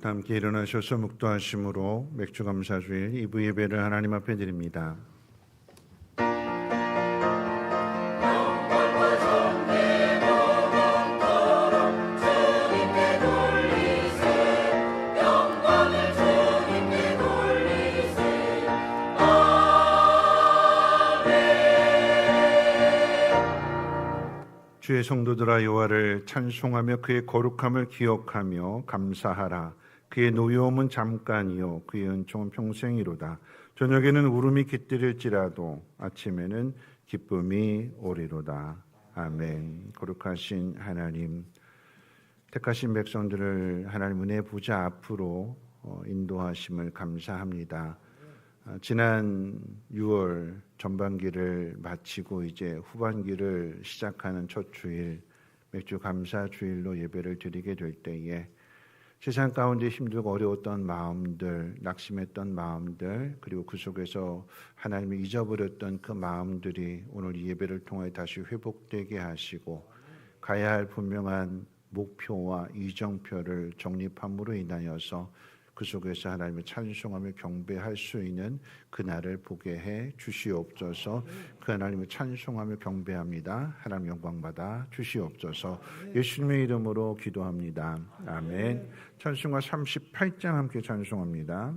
다 함께 일어나셔서 묵도하심으로 맥주감사주일 2부 예배를 하나님 앞에 드립니다. 주의 성도들아 여호와를 찬송하며 그의 거룩함을 기억하며 감사하라. 그의 노여움은 잠깐이요 그의 은총은 평생이로다. 저녁에는 울음이 깃들일지라도 아침에는 기쁨이 오리로다. 아멘. 거룩하신 하나님, 택하신 백성들을 하나님 은혜 부자 앞으로 인도하심을 감사합니다. 지난 6월 전반기를 마치고 이제 후반기를 시작하는 첫 주일, 맥주 감사 주일로 예배를 드리게 될 때에 세상 가운데 힘들고 어려웠던 마음들, 낙심했던 마음들, 그리고 그 속에서 하나님이 잊어버렸던 그 마음들이 오늘 이 예배를 통해 다시 회복되게 하시고 가야 할 분명한 목표와 이정표를 정립함으로 인하여서 그 속에서 하나님을 찬송하며 경배할 수 있는 그날을 보게 해 주시옵소서. 그 하나님을 찬송하며 경배합니다. 하나님 영광 받아 주시옵소서. 예수님의 이름으로 기도합니다. 아멘. 찬송가 38장 함께 찬송합니다.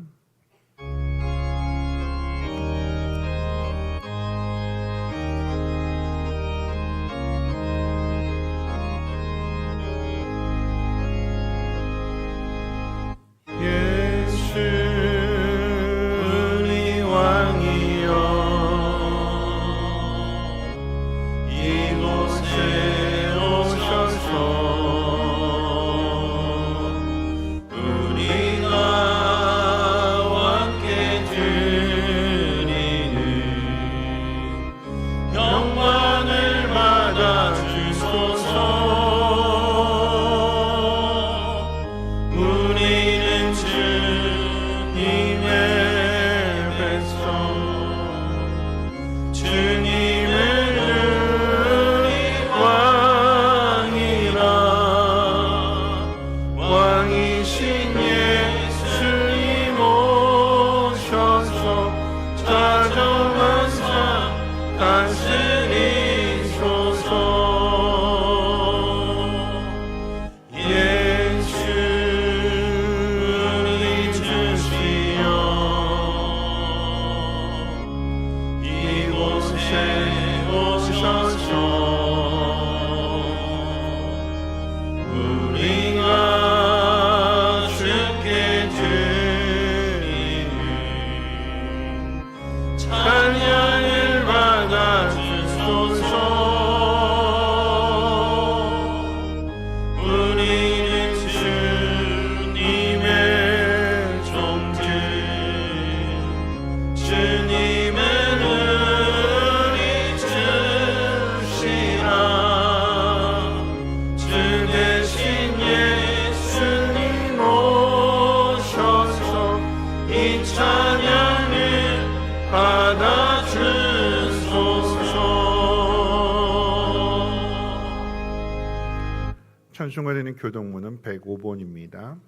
찬송가 되는 교동문은 105번입니다.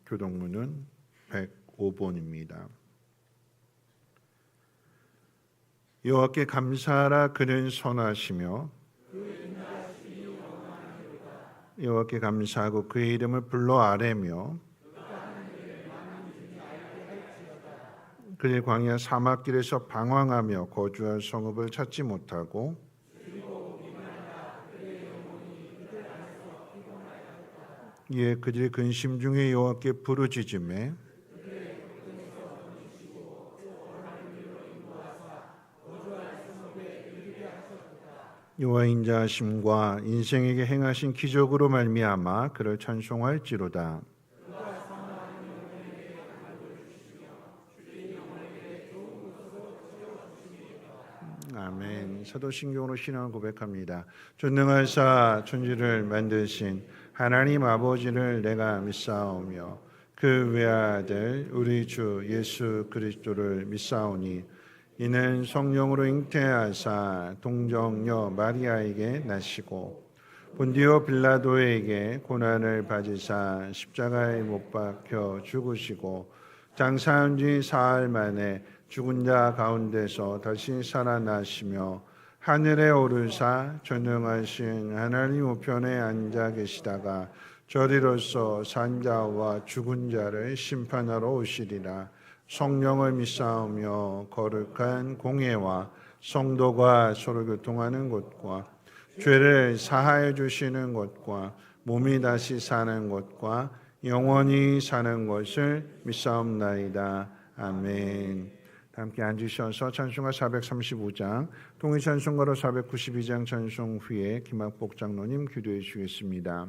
교동문은 105번입니다. 여호와께 감사하라. 그는 선하시며 여호와께 감사하고 그의 이름을 불러 아뢰며 그의 광야 사막길에서 방황하며 거주할 성읍을 찾지 못하고 이에 그들의 근심 중에 여호와께 부르짖음에 여호와의 인자하심과 인생에게 행하신 기적으로 말미암아 그를 찬송할지로다. 아멘. 사도신경으로 신앙을 고백합니다. 전능하사 천지를 만드신 하나님 아버지를 내가 믿사오며 그 외아들 우리 주 예수 그리스도를 믿사오니 이는 성령으로 잉태하사 동정녀 마리아에게 나시고 본디오 빌라도에게 고난을 받으사 십자가에 못 박혀 죽으시고 장사한 지 사흘 만에 죽은 자 가운데서 다시 살아나시며 하늘에 오르사 전능하신 하나님 우편에 앉아 계시다가 저리로서 산자와 죽은 자를 심판하러 오시리라. 성령을 믿사오며 거룩한 공예와 성도가 서로 교통하는 곳과 죄를 사하여 주시는 것과 몸이 다시 사는 것과 영원히 사는 것을 믿사옵나이다. 아멘. 함께 앉으셔서 찬송가 435장, 통일찬송가로 492장 찬송 후에 김학복 장로님 기도해 주시겠습니다.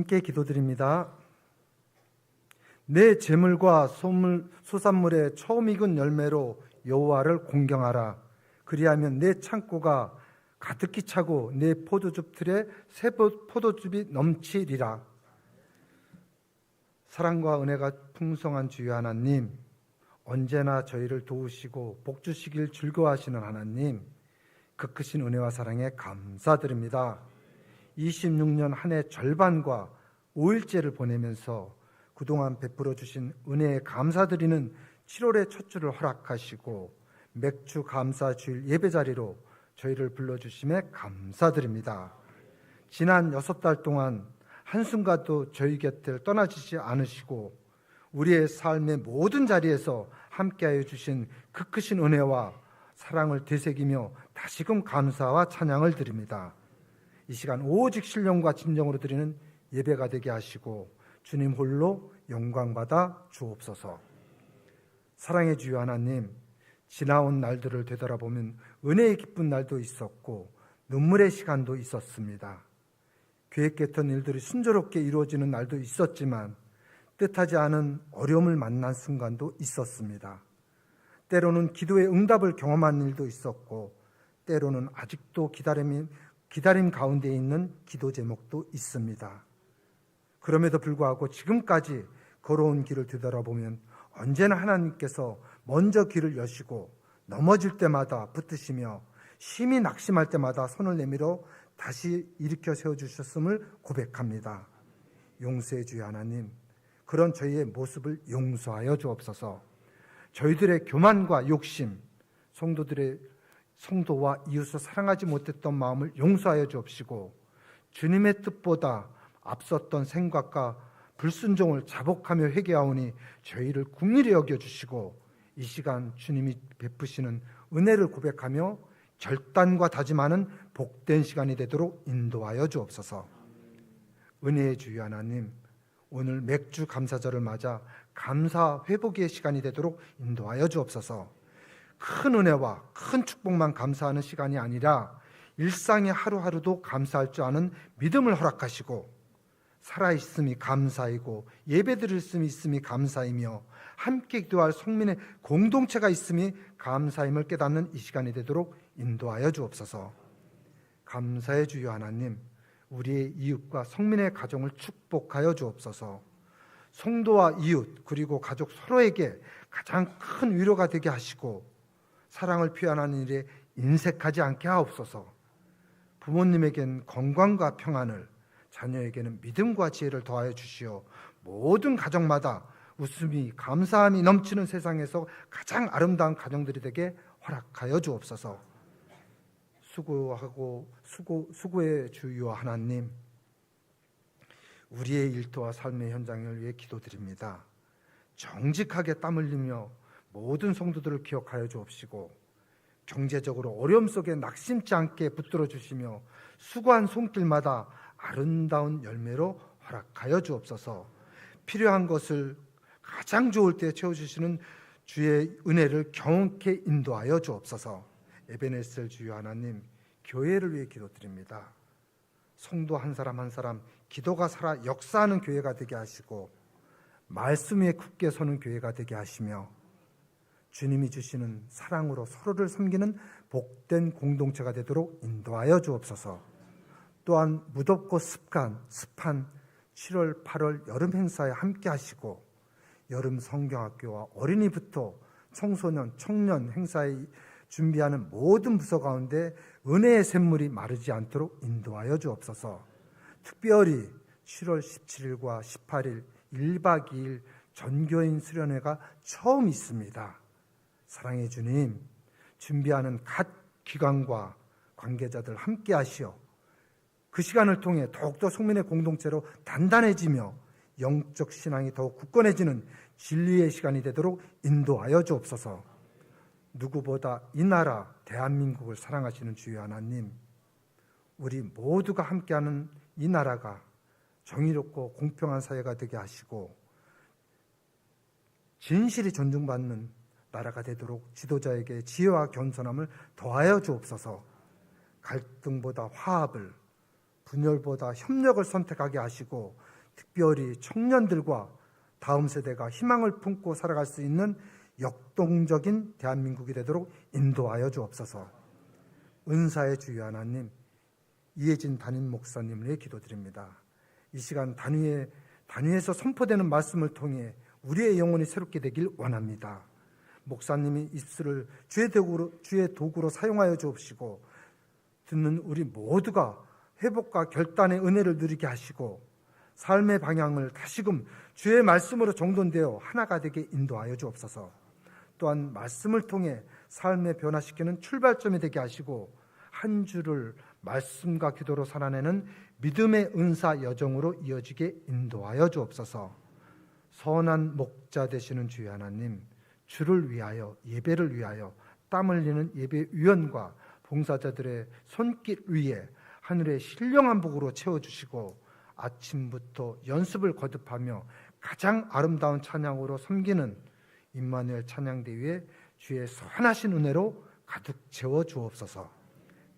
함께 기도드립니다. 내 재물과 소산물의 처음 익은 열매로 여호와를 공경하라. 그리하면 내 창고가 가득히 차고 내 포도즙 틀에 새 포도즙이 넘치리라. 사랑과 은혜가 풍성한 주여 하나님, 언제나 저희를 도우시고 복주시길 즐거워하시는 하나님, 그 크신 은혜와 사랑에 감사드립니다. 26년 한 해 절반과 5일째를 보내면서 그동안 베풀어 주신 은혜에 감사드리는 7월의 첫 주를 허락하시고 맥주 감사 주일 예배 자리로 저희를 불러주심에 감사드립니다. 지난 6달 동안 한순간도 저희 곁을 떠나지지 않으시고 우리의 삶의 모든 자리에서 함께하여 주신 그 크신 은혜와 사랑을 되새기며 다시금 감사와 찬양을 드립니다. 이 시간 오직 신령과 진정으로 드리는 예배가 되게 하시고 주님 홀로 영광받아 주옵소서. 사랑의 주여 하나님, 지나온 날들을 되돌아보면 은혜의 기쁜 날도 있었고 눈물의 시간도 있었습니다. 계획했던 일들이 순조롭게 이루어지는 날도 있었지만 뜻하지 않은 어려움을 만난 순간도 있었습니다. 때로는 기도의 응답을 경험한 일도 있었고 때로는 아직도 기다림 가운데 있는 기도 제목도 있습니다. 그럼에도 불구하고 지금까지 걸어온 길을 되돌아보면 언제나 하나님께서 먼저 길을 여시고 넘어질 때마다 붙드시며 심히 낙심할 때마다 손을 내밀어 다시 일으켜 세워주셨음을 고백합니다. 용서해 주여 하나님, 그런 저희의 모습을 용서하여 주옵소서. 저희들의 교만과 욕심, 성도와 이웃을 사랑하지 못했던 마음을 용서하여 주옵시고, 주님의 뜻보다 앞섰던 생각과 불순종을 자복하며 회개하오니 저희를 긍휼히 여겨주시고, 이 시간 주님이 베푸시는 은혜를 고백하며 결단과 다짐하는 복된 시간이 되도록 인도하여 주옵소서. 은혜의 주여 하나님, 오늘 맥주 감사절을 맞아 감사 회복의 시간이 되도록 인도하여 주옵소서. 큰 은혜와 큰 축복만 감사하는 시간이 아니라 일상의 하루하루도 감사할 줄 아는 믿음을 허락하시고, 살아있음이 감사이고 예배드릴 수 있음이 감사이며 함께 기도할 성민의 공동체가 있음이 감사임을 깨닫는 이 시간이 되도록 인도하여 주옵소서. 감사의 주여 하나님, 우리의 이웃과 성민의 가정을 축복하여 주옵소서. 성도와 이웃 그리고 가족 서로에게 가장 큰 위로가 되게 하시고, 사랑을 표현하는 일에 인색하지 않게 하옵소서. 부모님에겐 건강과 평안을, 자녀에게는 믿음과 지혜를 더하여 주시어 모든 가정마다 웃음이 감사함이 넘치는 세상에서 가장 아름다운 가정들이 되게 허락하여 주옵소서. 수고의 주여 하나님, 우리의 일터와 삶의 현장을 위해 기도드립니다. 정직하게 땀 흘리며 모든 성도들을 기억하여 주옵시고, 경제적으로 어려움 속에 낙심치 않게 붙들어 주시며 수고한 손길마다 아름다운 열매로 허락하여 주옵소서. 필요한 것을 가장 좋을 때 채워주시는 주의 은혜를 경험케 인도하여 주옵소서. 에베네셀 주여 하나님, 교회를 위해 기도드립니다. 성도 한 사람 한 사람 기도가 살아 역사하는 교회가 되게 하시고, 말씀 위에 굳게 서는 교회가 되게 하시며, 주님이 주시는 사랑으로 서로를 섬기는 복된 공동체가 되도록 인도하여 주옵소서. 또한 무덥고 습한 7월, 8월 여름 행사에 함께 하시고, 여름 성경학교와 어린이부터 청소년, 청년 행사에 준비하는 모든 부서 가운데 은혜의 샘물이 마르지 않도록 인도하여 주옵소서. 특별히 7월 17일과 18일 1박 2일 전교인 수련회가 처음 있습니다. 사랑의 주님, 준비하는 각 기관과 관계자들 함께 하시어 그 시간을 통해 더욱더 속민의 공동체로 단단해지며 영적 신앙이 더욱 굳건해지는 진리의 시간이 되도록 인도하여 주옵소서. 누구보다 이 나라 대한민국을 사랑하시는 주여 하나님, 우리 모두가 함께하는 이 나라가 정의롭고 공평한 사회가 되게 하시고 진실이 존중받는 나라가 되도록 지도자에게 지혜와 겸손함을 더하여 주옵소서. 갈등보다 화합을, 분열보다 협력을 선택하게 하시고, 특별히 청년들과 다음 세대가 희망을 품고 살아갈 수 있는 역동적인 대한민국이 되도록 인도하여 주옵소서. 은사의 주여 하나님, 이혜진 담임 목사님을 위해 기도드립니다. 이 시간 단위에서 선포되는 말씀을 통해 우리의 영혼이 새롭게 되길 원합니다. 목사님이 입술을 주의 도구로 사용하여 주옵시고, 듣는 우리 모두가 회복과 결단의 은혜를 누리게 하시고, 삶의 방향을 다시금 주의 말씀으로 정돈되어 하나가 되게 인도하여 주옵소서. 또한 말씀을 통해 삶을 변화시키는 출발점이 되게 하시고, 한 주를 말씀과 기도로 살아내는 믿음의 은사 여정으로 이어지게 인도하여 주옵소서. 선한 목자 되시는 주여 하나님, 주를 위하여, 예배를 위하여 땀 흘리는 예배위원과 봉사자들의 손길 위에 하늘의 신령한 복으로 채워주시고, 아침부터 연습을 거듭하며 가장 아름다운 찬양으로 섬기는 임마누엘 찬양대 위에 주의 선하신 은혜로 가득 채워 주옵소서.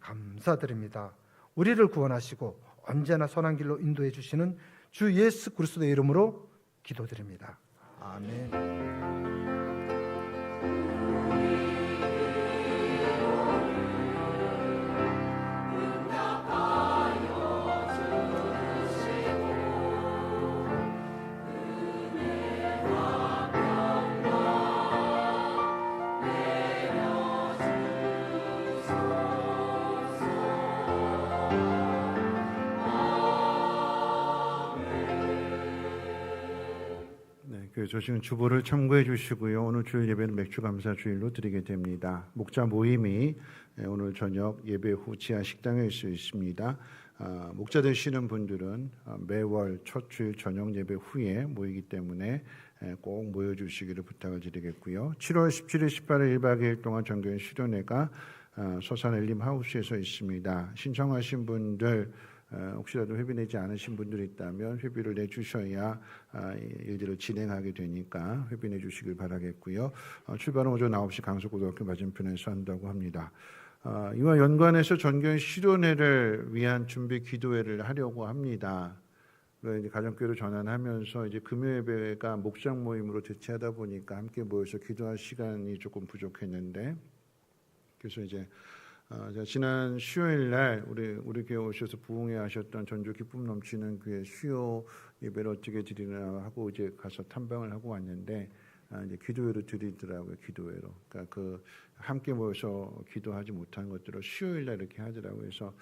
감사드립니다. 우리를 구원하시고 언제나 선한 길로 인도해 주시는 주 예수 그리스도의 이름으로 기도드립니다. 아멘. 교회 소식은 주보를 참고해 주시고요. 오늘 주일 예배는 맥주 감사 주일로 드리게 됩니다. 목자 모임이 오늘 저녁 예배 후 지하 식당에 있습니다. 목자 되시는 분들은 매월 첫 주일 저녁 예배 후에 모이기 때문에 꼭 모여주시기를 부탁을 드리겠고요. 7월 17일, 18일 1박 2일 동안 전교인 수련회가 서산 엘림 하우스에서 있습니다. 신청하신 분들 혹시라도 회비 내지 않으신 분들이 있다면 회비를 내주셔야 일들을 진행하게 되니까 회비 내주시길 바라겠고요. 출발은 오전 9시 강서고등학교 맞은편에서 한다고 합니다. 이와 연관해서 전교인 수련회를 위한 준비 기도회를 하려고 합니다. 이제 가정교회로 전환하면서 이제 금요예배가 목장 모임으로 대체하다 보니까 함께 모여서 기도할 시간이 조금 부족했는데, 그래서 이제 지난 수요일 날 우리 교회 오셔서 부흥회 하셨던 전주 기쁨 넘치는 교회 수요 예배를 어떻게 드리나 하고 이제 가서 탐방을 하고 왔는데 이제 기도회로 드리더라고요. 기도회로. 그러니까 그 함께 모여서 기도하지 못한 것들을 수요일 날 이렇게 하더라고요. 그래서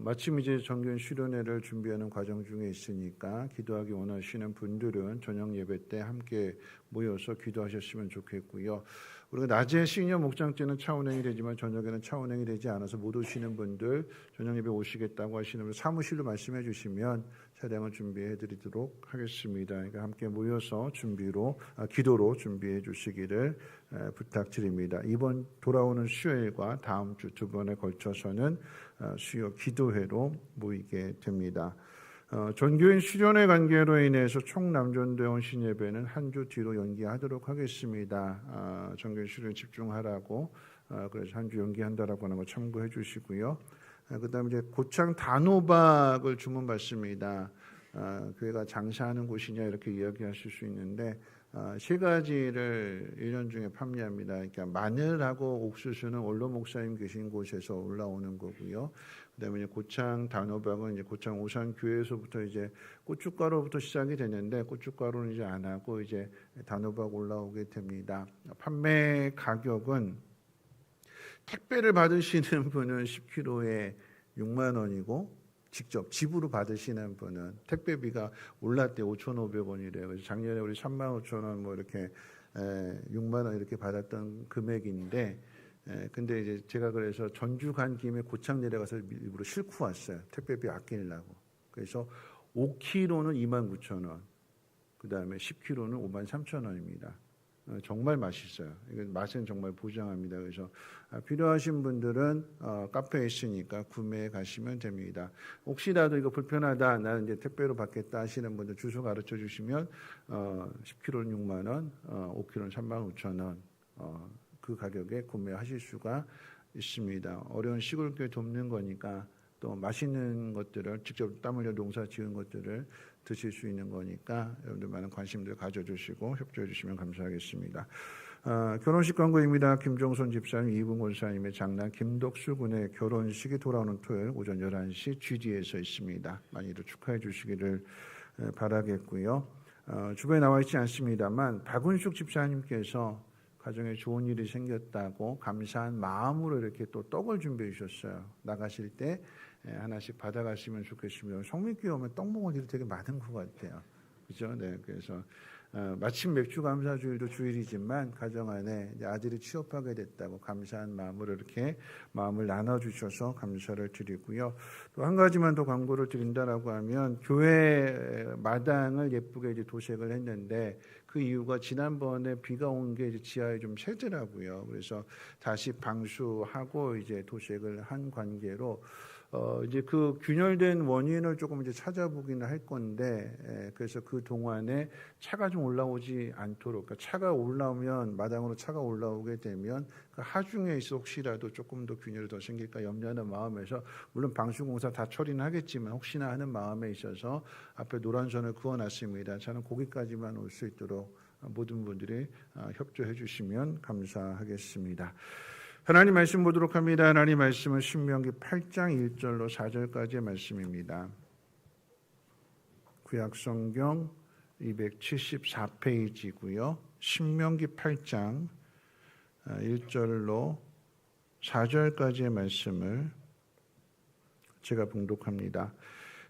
마침 이제 정교인 수련회를 준비하는 과정 중에 있으니까 기도하기 원하시는 분들은 저녁 예배 때 함께 모여서 기도하셨으면 좋겠고요. 우리가 낮에 시니어 목장 때는 차 운행이 되지만 저녁에는 차 운행이 되지 않아서 못 오시는 분들, 저녁 예배 오시겠다고 하시는 분들 사무실로 말씀해 주시면 차량을 준비해 드리도록 하겠습니다. 그러니까 함께 모여서 기도로 준비해 주시기를 부탁드립니다. 이번 돌아오는 수요일과 다음 주 두 번에 걸쳐서는 수요 기도회로 모이게 됩니다. 전교인 수련회 관계로 인해서 총남전대원 신예배는 한 주 뒤로 연기하도록 하겠습니다. 전교인 수련회 집중하라고 그래서 한 주 연기한다라고 하는 거 참고해 주시고요. 그다음에 이제 고창 단호박을 주문받습니다. 교회가 장사하는 곳이냐 이렇게 이야기하실 수 있는데 세 가지를 1년 중에 판매합니다. 그러니까 마늘하고 옥수수는 원로 목사님 계신 곳에서 올라오는 거고요. 그다음에 이제 고창 단호박은 이제 고창 오산 교회에서부터 이제 고춧가루부터 시작이 되는데 고춧가루는 이제 안 하고 이제 단호박 올라오게 됩니다. 판매 가격은 택배를 받으시는 분은 10kg에 6만 원이고 직접 집으로 받으시는 분은 택배비가 올랐대요. 5,500원이래요. 그래서 작년에 우리 35,000원 뭐 이렇게 6만 원 이렇게 받았던 금액인데 근데 이제 제가 그래서 전주 간 김에 고창 내려가서 일부러 싣고 왔어요. 택배비 아끼려고. 그래서 5kg는 29,000원. 그다음에 10kg는 53,000원입니다. 정말 맛있어요. 이건 맛은 정말 보장합니다. 그래서 필요하신 분들은 카페에 있으니까 구매해 가시면 됩니다. 혹시라도 이거 불편하다, 나는 이제 택배로 받겠다 하시는 분들 주소 가르쳐 주시면 10kg는 6만 원, 5kg는 35,000원 그 가격에 구매하실 수가 있습니다. 어려운 시골교회 돕는 거니까 또 맛있는 것들을 직접 땀 흘려 농사 지은 것들을 드실 수 있는 거니까 여러분들 많은 관심들 가져주시고 협조해 주시면 감사하겠습니다. 결혼식 광고입니다. 김종선 집사님, 이분 권사님의 장남 김덕수 군의 결혼식이 돌아오는 토요일 오전 11시 GD에서 있습니다. 많이들 축하해 주시기를 바라겠고요. 주변에 나와 있지 않습니다만 박은숙 집사님께서 가정에 좋은 일이 생겼다고 감사한 마음으로 이렇게 또 떡을 준비해 주셨어요. 나가실 때 하나씩 받아가시면 좋겠습니다. 성민교회 오면 떡 먹을 일이 되게 많은 것 같아요. 그죠? 네. 그래서 마침 맥주 감사 주일도 주일이지만 가정 안에 이제 아들이 취업하게 됐다고 감사한 마음으로 이렇게 마음을 나눠주셔서 감사를 드리고요. 또 한 가지만 더 광고를 드린다라고 하면 교회 마당을 예쁘게 이제 도색을 했는데 그 이유가 지난번에 비가 온 게 지하에 좀 새더라고요. 그래서 다시 방수하고 이제 도색을 한 관계로 이제 그 균열된 원인을 조금 이제 찾아보기는 할 건데, 그래서 그 동안에 차가 좀 올라오지 않도록, 그러니까 차가 올라오면 마당으로 차가 올라오게 되면 그 하중에 있어 혹시라도 조금 더 균열이 더 생길까 염려하는 마음에서 물론 방수공사 다 처리는 하겠지만 혹시나 하는 마음에 있어서 앞에 노란 선을 그어놨습니다. 저는 거기까지만 올 수 있도록 모든 분들이 협조해 주시면 감사하겠습니다. 하나님 말씀 보도록 합니다. 하나님 말씀은 신명기 8장 1절로 4절까지의 말씀입니다. 구약성경 274페이지고요. 신명기 8장 1절로 4절까지의 말씀을 제가 봉독합니다.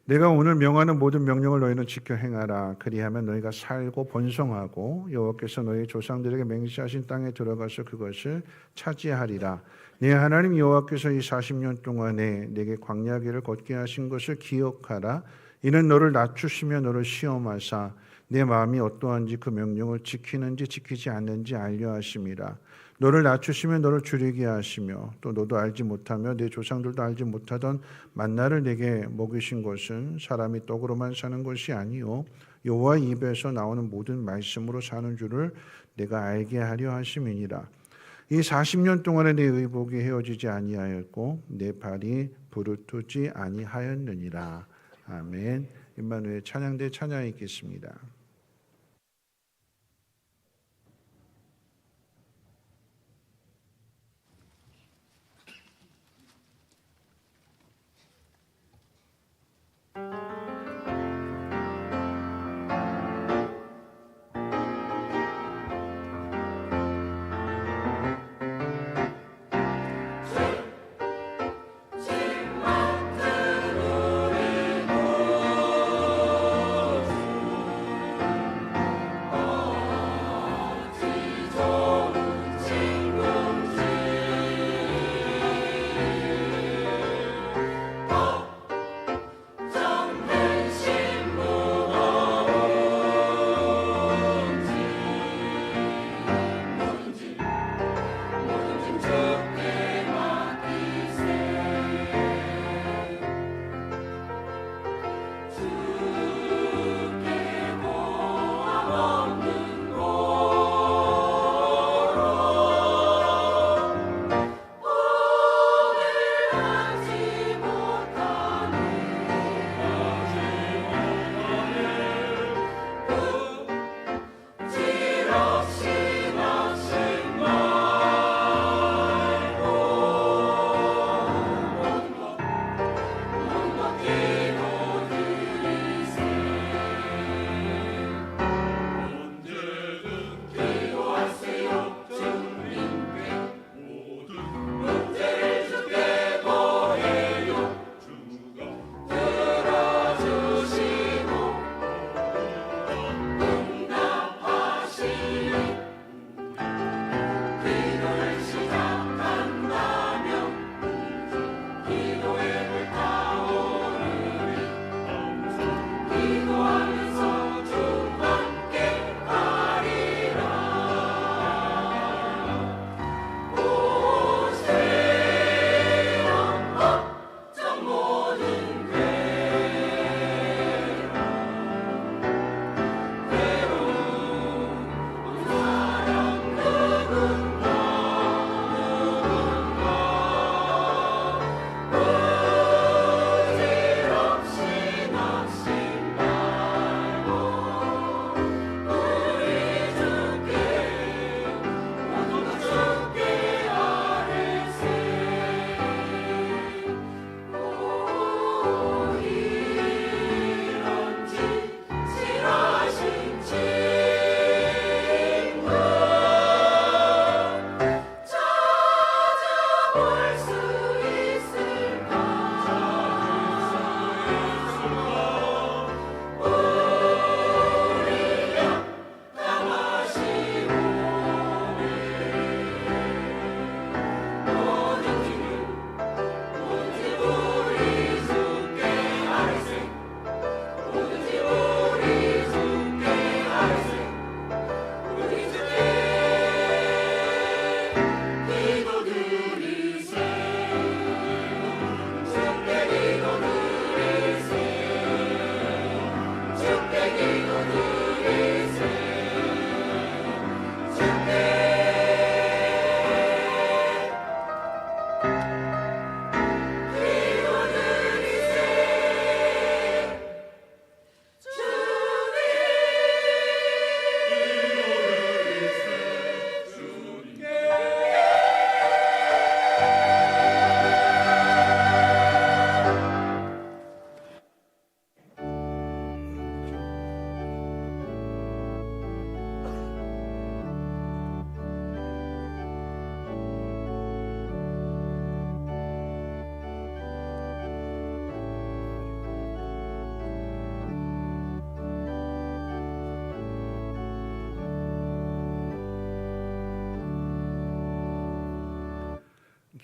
내가 오늘 명하는 모든 명령을 너희는 지켜 행하라. 그리하면 너희가 살고 번성하고 여호와께서 너희 조상들에게 맹세하신 땅에 들어가서 그것을 차지하리라. 네 하나님 여호와께서 이 40년 동안에 내게 광야길을 걷게 하신 것을 기억하라. 이는 너를 낮추시며 너를 시험하사 내 마음이 어떠한지 그 명령을 지키는지 지키지 않는지 알려 하심이라. 너를 낮추시며 너를 줄이게 하시며 또 너도 알지 못하며 내 조상들도 알지 못하던 만나를 내게 먹이신 것은 사람이 떡으로만 사는 것이 아니요 여호와 입에서 나오는 모든 말씀으로 사는 줄을 내가 알게 하려 하심이니라. 이 40년 동안에 내 의복이 헤어지지 아니하였고 내 발이 부르트지 아니하였느니라. 아멘. 임마누엘 찬양대 찬양이 있겠습니다.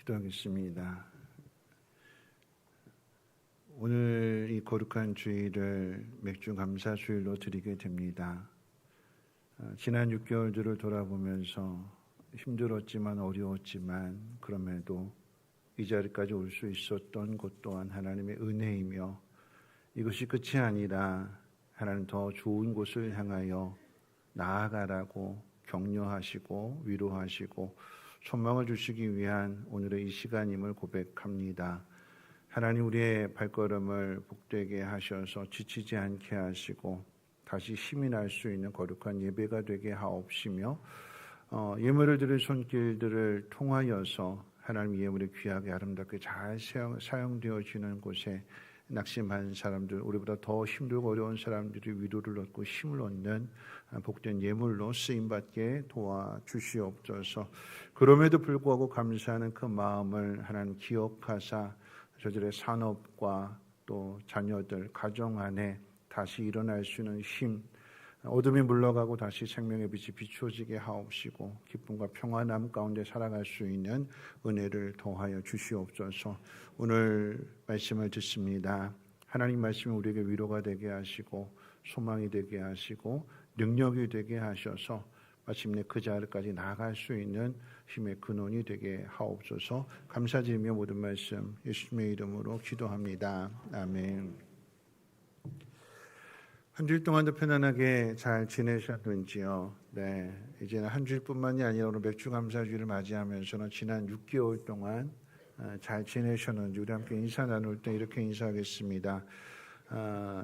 기도하겠습니다. 오늘 이 거룩한 주일을 맥주 감사 주일로 드리게 됩니다. 지난 6개월들을 돌아보면서 힘들었지만 어려웠지만 그럼에도 이 자리까지 올 수 있었던 것 또한 하나님의 은혜이며 이것이 끝이 아니라 하나님 더 좋은 곳을 향하여 나아가라고 격려하시고 위로하시고 소망을 주시기 위한 오늘의 이 시간임을 고백합니다. 하나님 우리의 발걸음을 복되게 하셔서 지치지 않게 하시고 다시 힘이 날 수 있는 거룩한 예배가 되게 하옵시며 예물을 드릴 손길들을 통하여서 하나님 예물이 귀하게 아름답게 잘 사용되어지는 곳에 낙심한 사람들, 우리보다 더 힘들고 어려운 사람들이 위로를 얻고 힘을 얻는 복된 예물로 쓰임받게 도와주시옵소서. 그럼에도 불구하고 감사하는 그 마음을 하나님 기억하사 저들의 산업과 또 자녀들, 가정 안에 다시 일어날 수 있는 힘, 어둠이 물러가고 다시 생명의 빛이 비추어지게 하옵시고 기쁨과 평안함 가운데 살아갈 수 있는 은혜를 더하여 주시옵소서. 오늘 말씀을 듣습니다. 하나님 말씀이 우리에게 위로가 되게 하시고 소망이 되게 하시고 능력이 되게 하셔서 마침내 그 자리까지 나아갈 수 있는 힘의 근원이 되게 하옵소서. 감사드리며 모든 말씀 예수님의 이름으로 기도합니다. 아멘. 한 주일 동안도 편안하게 잘 지내셨는지요? 네, 이제는 한 주일뿐만이 아니라 오늘 맥주 감사주일을 맞이하면서는 지난 6개월 동안 잘 지내셨는지 우리 함께 인사 나눌 때 이렇게 인사하겠습니다.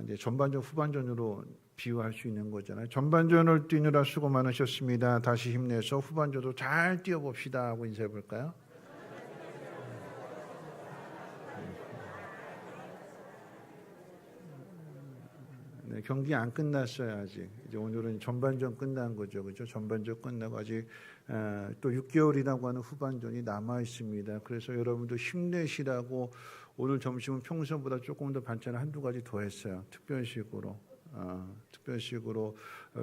이제 전반전 후반전으로 비유할 수 있는 거잖아요. 전반전을 뛰느라 수고 많으셨습니다. 다시 힘내서 후반전도 잘 뛰어봅시다 하고 인사해 볼까요? 네, 경기 안 끝났어요 아직. 이제 오늘은 전반전 끝난 거죠, 그렇죠? 전반전 끝나고 아직 또 6개월이라고 하는 후반전이 남아 있습니다. 그래서 여러분도 힘내시라고 오늘 점심은 평소보다 조금 더 반찬을 한두 가지 더 했어요. 특별식으로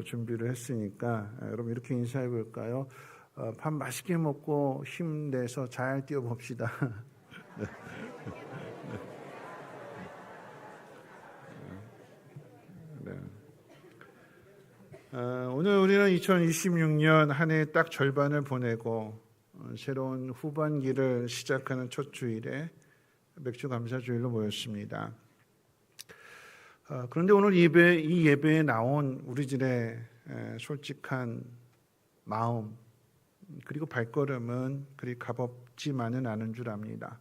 준비를 했으니까 여러분 이렇게 인사해 볼까요? 밥 맛있게 먹고 힘내서 잘 뛰어봅시다. 오늘 우리는 2026년 한 해 딱 절반을 보내고 새로운 후반기를 시작하는 첫 주일에 맥주 감사 주일로 모였습니다. 그런데 오늘 이 예배에 나온 우리들의 솔직한 마음 그리고 발걸음은 그리 가볍지만은 않은 줄 압니다.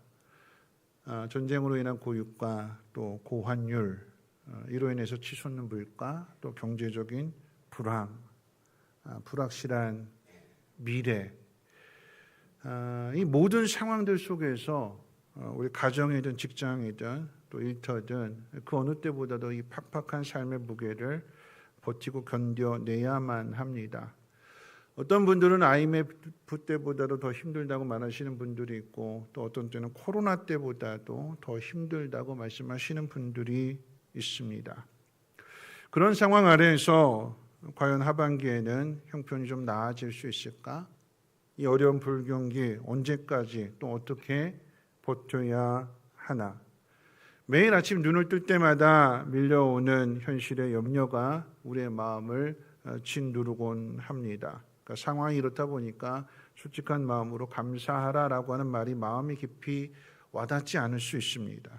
전쟁으로 인한 고육과 또 고환율 이로 인해서 치솟는 물가 또 경제적인 불황, 불확실한 미래, 이 모든 상황들 속에서 우리 가정이든 직장이든 또 일터든 그 어느 때보다도 이 팍팍한 삶의 무게를 버티고 견뎌내야만 합니다. 어떤 분들은 IMF 때보다도 더 힘들다고 말하시는 분들이 있고 또 어떤 때는 코로나 때보다도 더 힘들다고 말씀하시는 분들이 있습니다. 그런 상황 아래에서 과연 하반기에는 형편이 좀 나아질 수 있을까? 이 어려운 불경기 언제까지 또 어떻게 버텨야 하나? 매일 아침 눈을 뜰 때마다 밀려오는 현실의 염려가 우리의 마음을 짓누르곤 합니다. 그러니까 상황이 이렇다 보니까 솔직한 마음으로 감사하라라고 하는 말이 마음이 깊이 와닿지 않을 수 있습니다.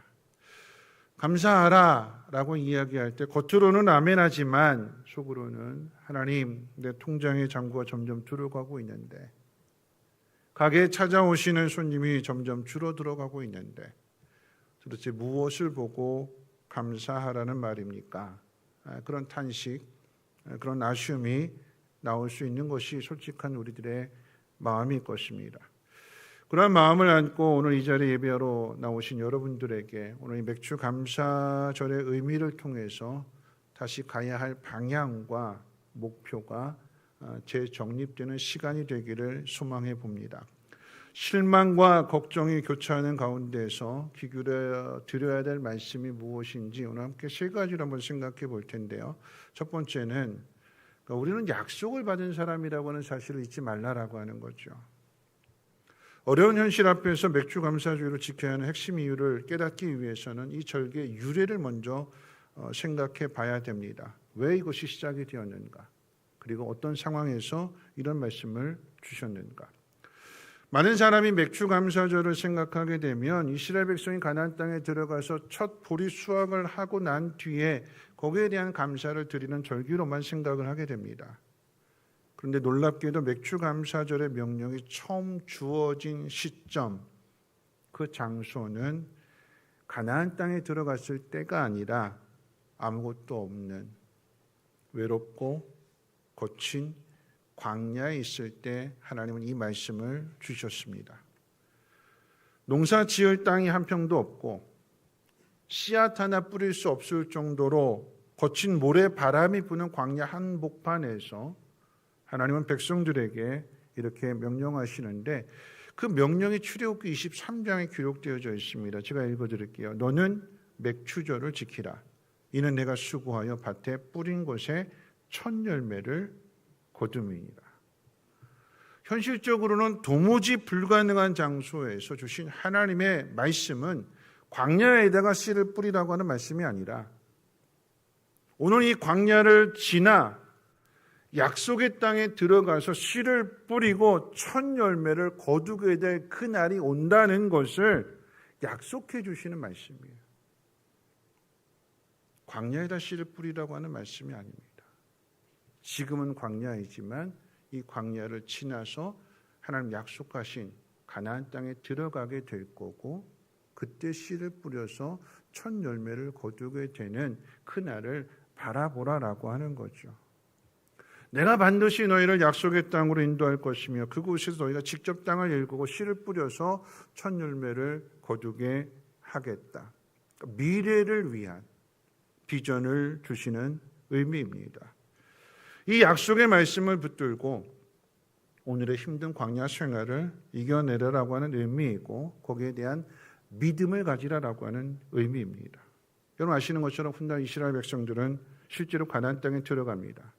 감사하라라고 이야기할 때 겉으로는 아멘하지만 속으로는 하나님 내 통장의 잔고가 점점 줄어가고 있는데 가게에 찾아오시는 손님이 점점 줄어들어가고 있는데 도대체 무엇을 보고 감사하라는 말입니까? 그런 탄식, 그런 아쉬움이 나올 수 있는 것이 솔직한 우리들의 마음일 것입니다. 그런 마음을 안고 오늘 이 자리에 예배하러 나오신 여러분들에게 오늘 이 맥주 감사절의 의미를 통해서 다시 가야 할 방향과 목표가 재정립되는 시간이 되기를 소망해 봅니다. 실망과 걱정이 교차하는 가운데서 귀 기울여 드려야 될 말씀이 무엇인지 오늘 함께 세 가지를 한번 생각해 볼 텐데요. 첫 번째는 우리는 약속을 받은 사람이라고 하는 사실을 잊지 말라라고 하는 거죠. 어려운 현실 앞에서 맥주 감사주의를 지켜야 하는 핵심 이유를 깨닫기 위해서는 이 절기의 유래를 먼저 생각해 봐야 됩니다. 왜 이것이 시작이 되었는가? 그리고 어떤 상황에서 이런 말씀을 주셨는가? 많은 사람이 맥주 감사절을 생각하게 되면 이스라엘 백성이 가나안 땅에 들어가서 첫 보리 수확을 하고 난 뒤에 거기에 대한 감사를 드리는 절기로만 생각을 하게 됩니다. 그런데 놀랍게도 맥주 감사절의 명령이 처음 주어진 시점, 그 장소는 가나안 땅에 들어갔을 때가 아니라 아무것도 없는 외롭고 거친 광야에 있을 때 하나님은 이 말씀을 주셨습니다. 농사 지을 땅이 한 평도 없고 씨앗 하나 뿌릴 수 없을 정도로 거친 모래 바람이 부는 광야 한복판에서 하나님은 백성들에게 이렇게 명령하시는데 그 명령이 출애굽기 23장에 기록되어져 있습니다. 제가 읽어드릴게요. 너는 맥추절을 지키라. 이는 내가 수고하여 밭에 뿌린 곳에 첫 열매를 거둠이니라. 현실적으로는 도무지 불가능한 장소에서 주신 하나님의 말씀은 광야에다가 씨를 뿌리라고 하는 말씀이 아니라 오늘 이 광야를 지나 약속의 땅에 들어가서 씨를 뿌리고 첫 열매를 거두게 될 그 날이 온다는 것을 약속해 주시는 말씀이에요. 광야에다 씨를 뿌리라고 하는 말씀이 아닙니다. 지금은 광야이지만 이 광야를 지나서 하나님 약속하신 가나안 땅에 들어가게 될 거고 그때 씨를 뿌려서 첫 열매를 거두게 되는 그날을 바라보라라고 하는 거죠. 내가 반드시 너희를 약속의 땅으로 인도할 것이며 그곳에서 너희가 직접 땅을 일구고 씨를 뿌려서 첫 열매를 거두게 하겠다. 미래를 위한 비전을 주시는 의미입니다. 이 약속의 말씀을 붙들고 오늘의 힘든 광야 생활을 이겨내라라고 하는 의미이고 거기에 대한 믿음을 가지라라고 하는 의미입니다. 여러분 아시는 것처럼 훗날 이스라엘 백성들은 실제로 가나안 땅에 들어갑니다.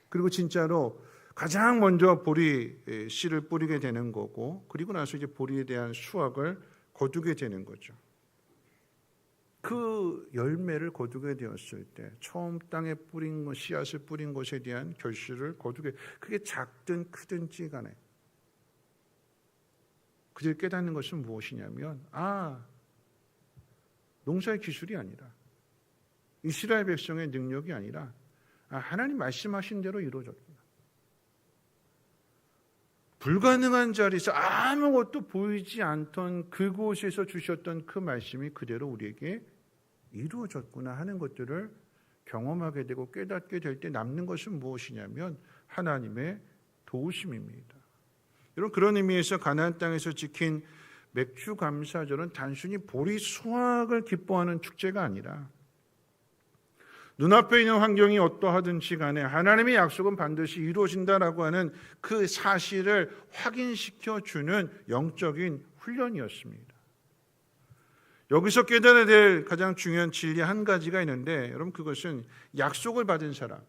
그리고 진짜로 가장 먼저 보리 씨를 뿌리게 되는 거고 그리고 나서 이제 보리에 대한 수확을 거두게 되는 거죠. 그 열매를 거두게 되었을 때 처음 땅에 뿌린 것, 씨앗을 뿌린 것에 대한 결실을 거두게, 그게 작든 크든지 간에 그들 깨닫는 것은 무엇이냐면 농사의 기술이 아니라 이스라엘 백성의 능력이 아니라 하나님 말씀하신 대로 이루어졌구나. 불가능한 자리에서 아무것도 보이지 않던 그곳에서 주셨던 그 말씀이 그대로 우리에게 이루어졌구나 하는 것들을 경험하게 되고 깨닫게 될 때 남는 것은 무엇이냐면 하나님의 도우심입니다. 여러분 그런 의미에서 가나안 땅에서 지킨 맥주 감사절은 단순히 보리 수확을 기뻐하는 축제가 아니라 눈앞에 있는 환경이 어떠하든지 간에 하나님의 약속은 반드시 이루어진다라고 하는 그 사실을 확인시켜주는 영적인 훈련이었습니다. 여기서 깨달아야 될 가장 중요한 진리 한 가지가 있는데 여러분 그것은 약속을 받은 사람,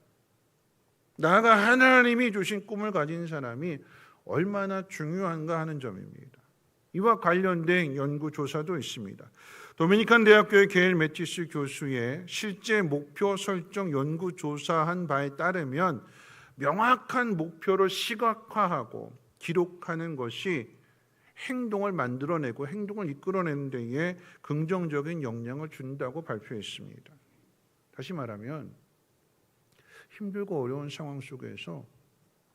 나아가 하나님이 주신 꿈을 가진 사람이 얼마나 중요한가 하는 점입니다. 이와 관련된 연구조사도 있습니다. 도미니칸 대학교의 게일 매티스 교수의 실제 목표 설정 연구조사한 바에 따르면 명확한 목표를 시각화하고 기록하는 것이 행동을 만들어내고 행동을 이끌어내는 데에 긍정적인 영향을 준다고 발표했습니다. 다시 말하면 힘들고 어려운 상황 속에서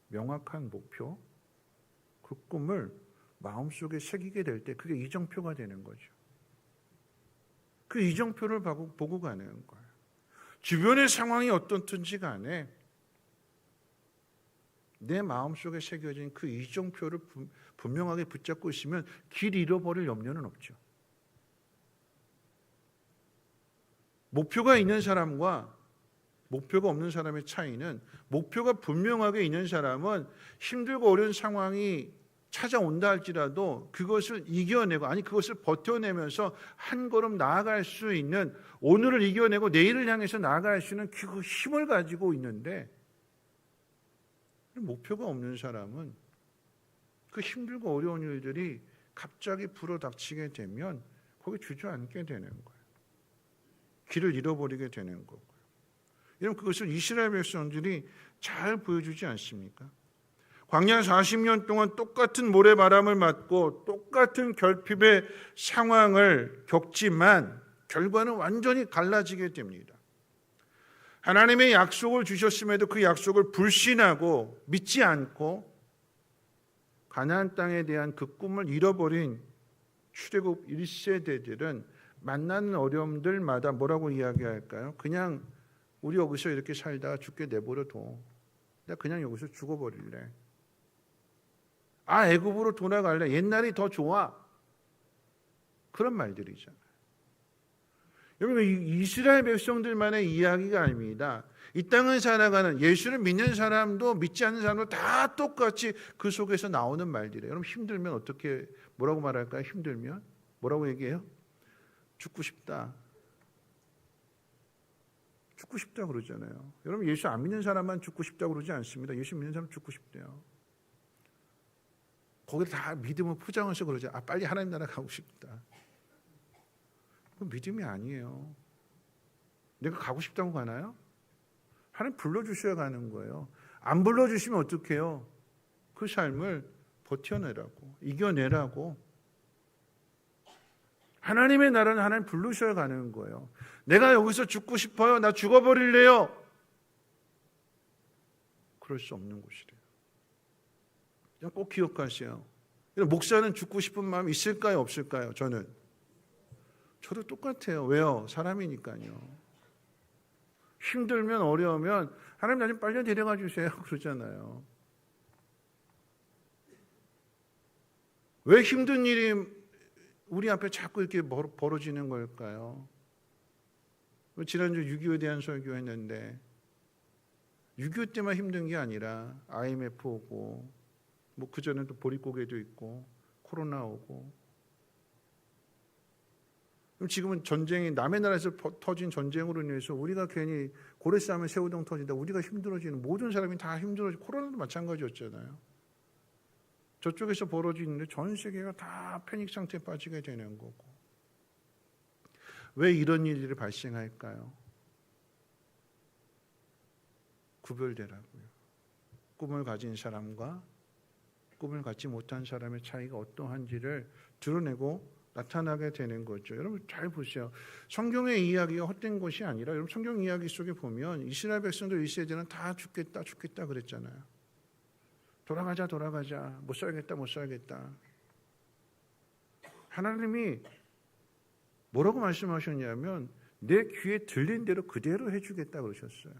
명확한 목표, 그 꿈을 마음속에 새기게 될 때 그게 이정표가 되는 거죠. 그 이정표를 보고 가는 거예요. 주변의 상황이 어떻든지 간에 내 마음속에 새겨진 그 이정표를 분명하게 붙잡고 있으면 길 잃어버릴 염려는 없죠. 목표가 있는 사람과 목표가 없는 사람의 차이는 목표가 분명하게 있는 사람은 힘들고 어려운 상황이 찾아온다 할지라도 그것을 이겨내고 그것을 버텨내면서 한 걸음 나아갈 수 있는 오늘을 이겨내고 내일을 향해서 나아갈 수 있는 그 힘을 가지고 있는데 목표가 없는 사람은 그 힘들고 어려운 일들이 갑자기 불어닥치게 되면 거기 주저앉게 되는 거예요. 길을 잃어버리게 되는 거고요. 여러분, 그것을 이스라엘 백성들이 잘 보여주지 않습니까? 광야 40년 동안 똑같은 모래바람을 맞고 똑같은 결핍의 상황을 겪지만 결과는 완전히 갈라지게 됩니다. 하나님의 약속을 주셨음에도 그 약속을 불신하고 믿지 않고 가나안 땅에 대한 그 꿈을 잃어버린 출애굽 1세대들은 만나는 어려움들마다 뭐라고 이야기할까요? 그냥 우리 여기서 이렇게 살다가 죽게 내버려둬. 나 그냥 여기서 죽어버릴래. 애굽으로 돌아갈래. 옛날이 더 좋아. 그런 말들이잖아요. 여러분, 이스라엘 백성들만의 이야기가 아닙니다. 이 땅을 살아가는 예수를 믿는 사람도 믿지 않는 사람도 다 똑같이 그 속에서 나오는 말들이에요. 여러분, 힘들면 어떻게 뭐라고 말할까요? 힘들면 뭐라고 얘기해요? 죽고 싶다. 죽고 싶다 그러잖아요. 여러분, 예수 안 믿는 사람만 죽고 싶다 그러지 않습니다. 예수 믿는 사람 죽고 싶대요. 거기 다 믿음을 포장해서 그러죠. 빨리 하나님 나라 가고 싶다. 그건 믿음이 아니에요. 내가 가고 싶다고 가나요? 하나님 불러주셔야 가는 거예요. 안 불러주시면 어떡해요? 그 삶을 버텨내라고, 이겨내라고. 하나님의 나라는 하나님 부르셔야 가는 거예요. 내가 여기서 죽고 싶어요. 나 죽어버릴래요. 그럴 수 없는 곳이래요. 꼭 기억하세요. 목사는 죽고 싶은 마음 있을까요? 없을까요? 저도 똑같아요. 왜요? 사람이니까요. 힘들면 어려우면 하나님 나 좀 빨리 데려가 주세요. 그러잖아요. 왜 힘든 일이 우리 앞에 자꾸 이렇게 벌어지는 걸까요? 지난주 6.25에 대한 설교했는데 6.25 때만 힘든 게 아니라 IMF 오고 그전에 또 보릿고개도 있고 코로나 오고 그럼 지금은 전쟁이 남의 나라에서 터진 전쟁으로 인해서 우리가 괜히 고래 싸움에 새우등 터진다 우리가 힘들어지는 모든 사람이 다 힘들어지고 코로나도 마찬가지였잖아요. 저쪽에서 벌어지는데 전 세계가 다 패닉 상태에 빠지게 되는 거고. 왜 이런 일들이 발생할까요? 구별되라고요. 꿈을 가진 사람과 꿈을 갖지 못한 사람의 차이가 어떠한지를 드러내고 나타나게 되는 거죠. 여러분 잘 보세요. 성경의 이야기가 헛된 것이 아니라 여러분 성경 이야기 속에 보면 이스라엘 백성들 1세대는 다 죽겠다 그랬잖아요. 돌아가자 못 살겠다. 하나님이 뭐라고 말씀하셨냐면 내 귀에 들린 대로 그대로 해주겠다 그러셨어요.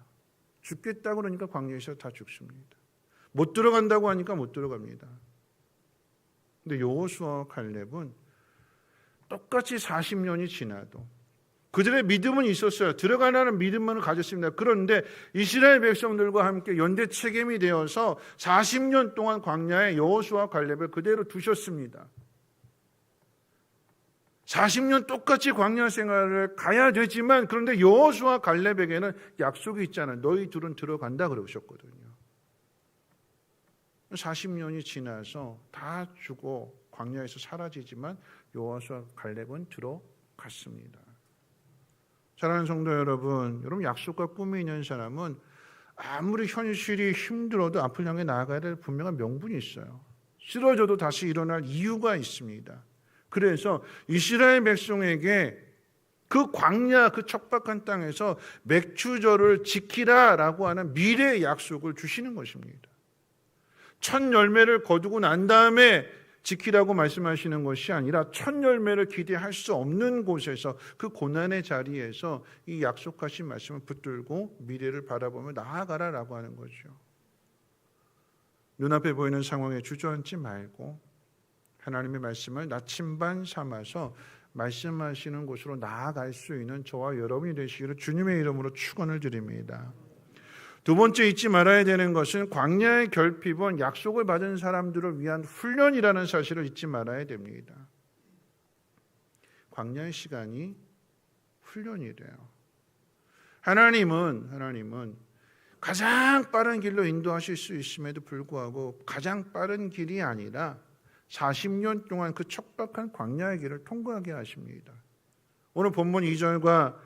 죽겠다 그러니까 광야에서 다 죽습니다. 못 들어간다고 하니까 못 들어갑니다. 근데 여호수아와 갈렙은 똑같이 40년이 지나도 그들의 믿음은 있었어요. 들어가라는 믿음만을 가졌습니다. 그런데 이스라엘 백성들과 함께 연대 책임이 되어서 40년 동안 광야에 여호수아와 갈렙을 그대로 두셨습니다. 40년 똑같이 광야 생활을 가야 되지만 그런데 여호수아와 갈렙에게는 약속이 있잖아요. 너희 둘은 들어간다 그러셨거든요. 40년이 지나서 다 죽어 광야에서 사라지지만 여호수아와 갈렙은 들어갔습니다. 사랑하는 성도 여러분 약속과 꿈이 있는 사람은 아무리 현실이 힘들어도 앞을 향해 나아가야 될 분명한 명분이 있어요. 쓰러져도 다시 일어날 이유가 있습니다. 그래서 이스라엘 백성에게 그 광야 그 척박한 땅에서 맥추절을 지키라라고 하는 미래의 약속을 주시는 것입니다. 첫 열매를 거두고 난 다음에 지키라고 말씀하시는 것이 아니라 첫 열매를 기대할 수 없는 곳에서 그 고난의 자리에서 이 약속하신 말씀을 붙들고 미래를 바라보며 나아가라라고 하는 거죠. 눈앞에 보이는 상황에 주저앉지 말고 하나님의 말씀을 나침반 삼아서 말씀하시는 곳으로 나아갈 수 있는 저와 여러분이 되시기를 주님의 이름으로 축원을 드립니다. 두 번째 잊지 말아야 되는 것은 광야의 결핍은 약속을 받은 사람들을 위한 훈련이라는 사실을 잊지 말아야 됩니다. 광야의 시간이 훈련이래요. 하나님은 가장 빠른 길로 인도하실 수 있음에도 불구하고 가장 빠른 길이 아니라 40년 동안 그 척박한 광야의 길을 통과하게 하십니다. 오늘 본문 2절과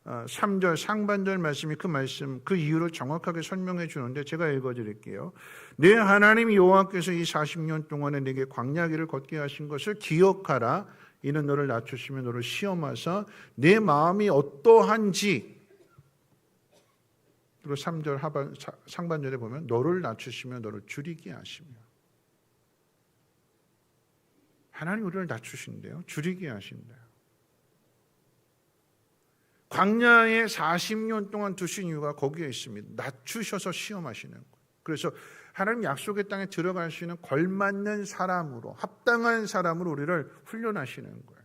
3절 상반절 말씀이 그 말씀, 그 이유를 정확하게 설명해 주는데 제가 읽어드릴게요. 내 하나님 여호와께서 이 40년 동안에 내게 광야 길을 걷게 하신 것을 기억하라. 이는 너를 낮추시며 너를 시험하사 내 마음이 어떠한지. 그리고 3절 상반절에 보면 너를 낮추시며 너를 줄이게 하시며. 하나님 우리를 낮추신대요. 줄이게 하신대요. 광야에 40년 동안 두신 이유가 거기에 있습니다. 낮추셔서 시험하시는 거예요. 그래서 하나님 약속의 땅에 들어갈 수 있는 걸맞는 사람으로, 합당한 사람으로 우리를 훈련하시는 거예요.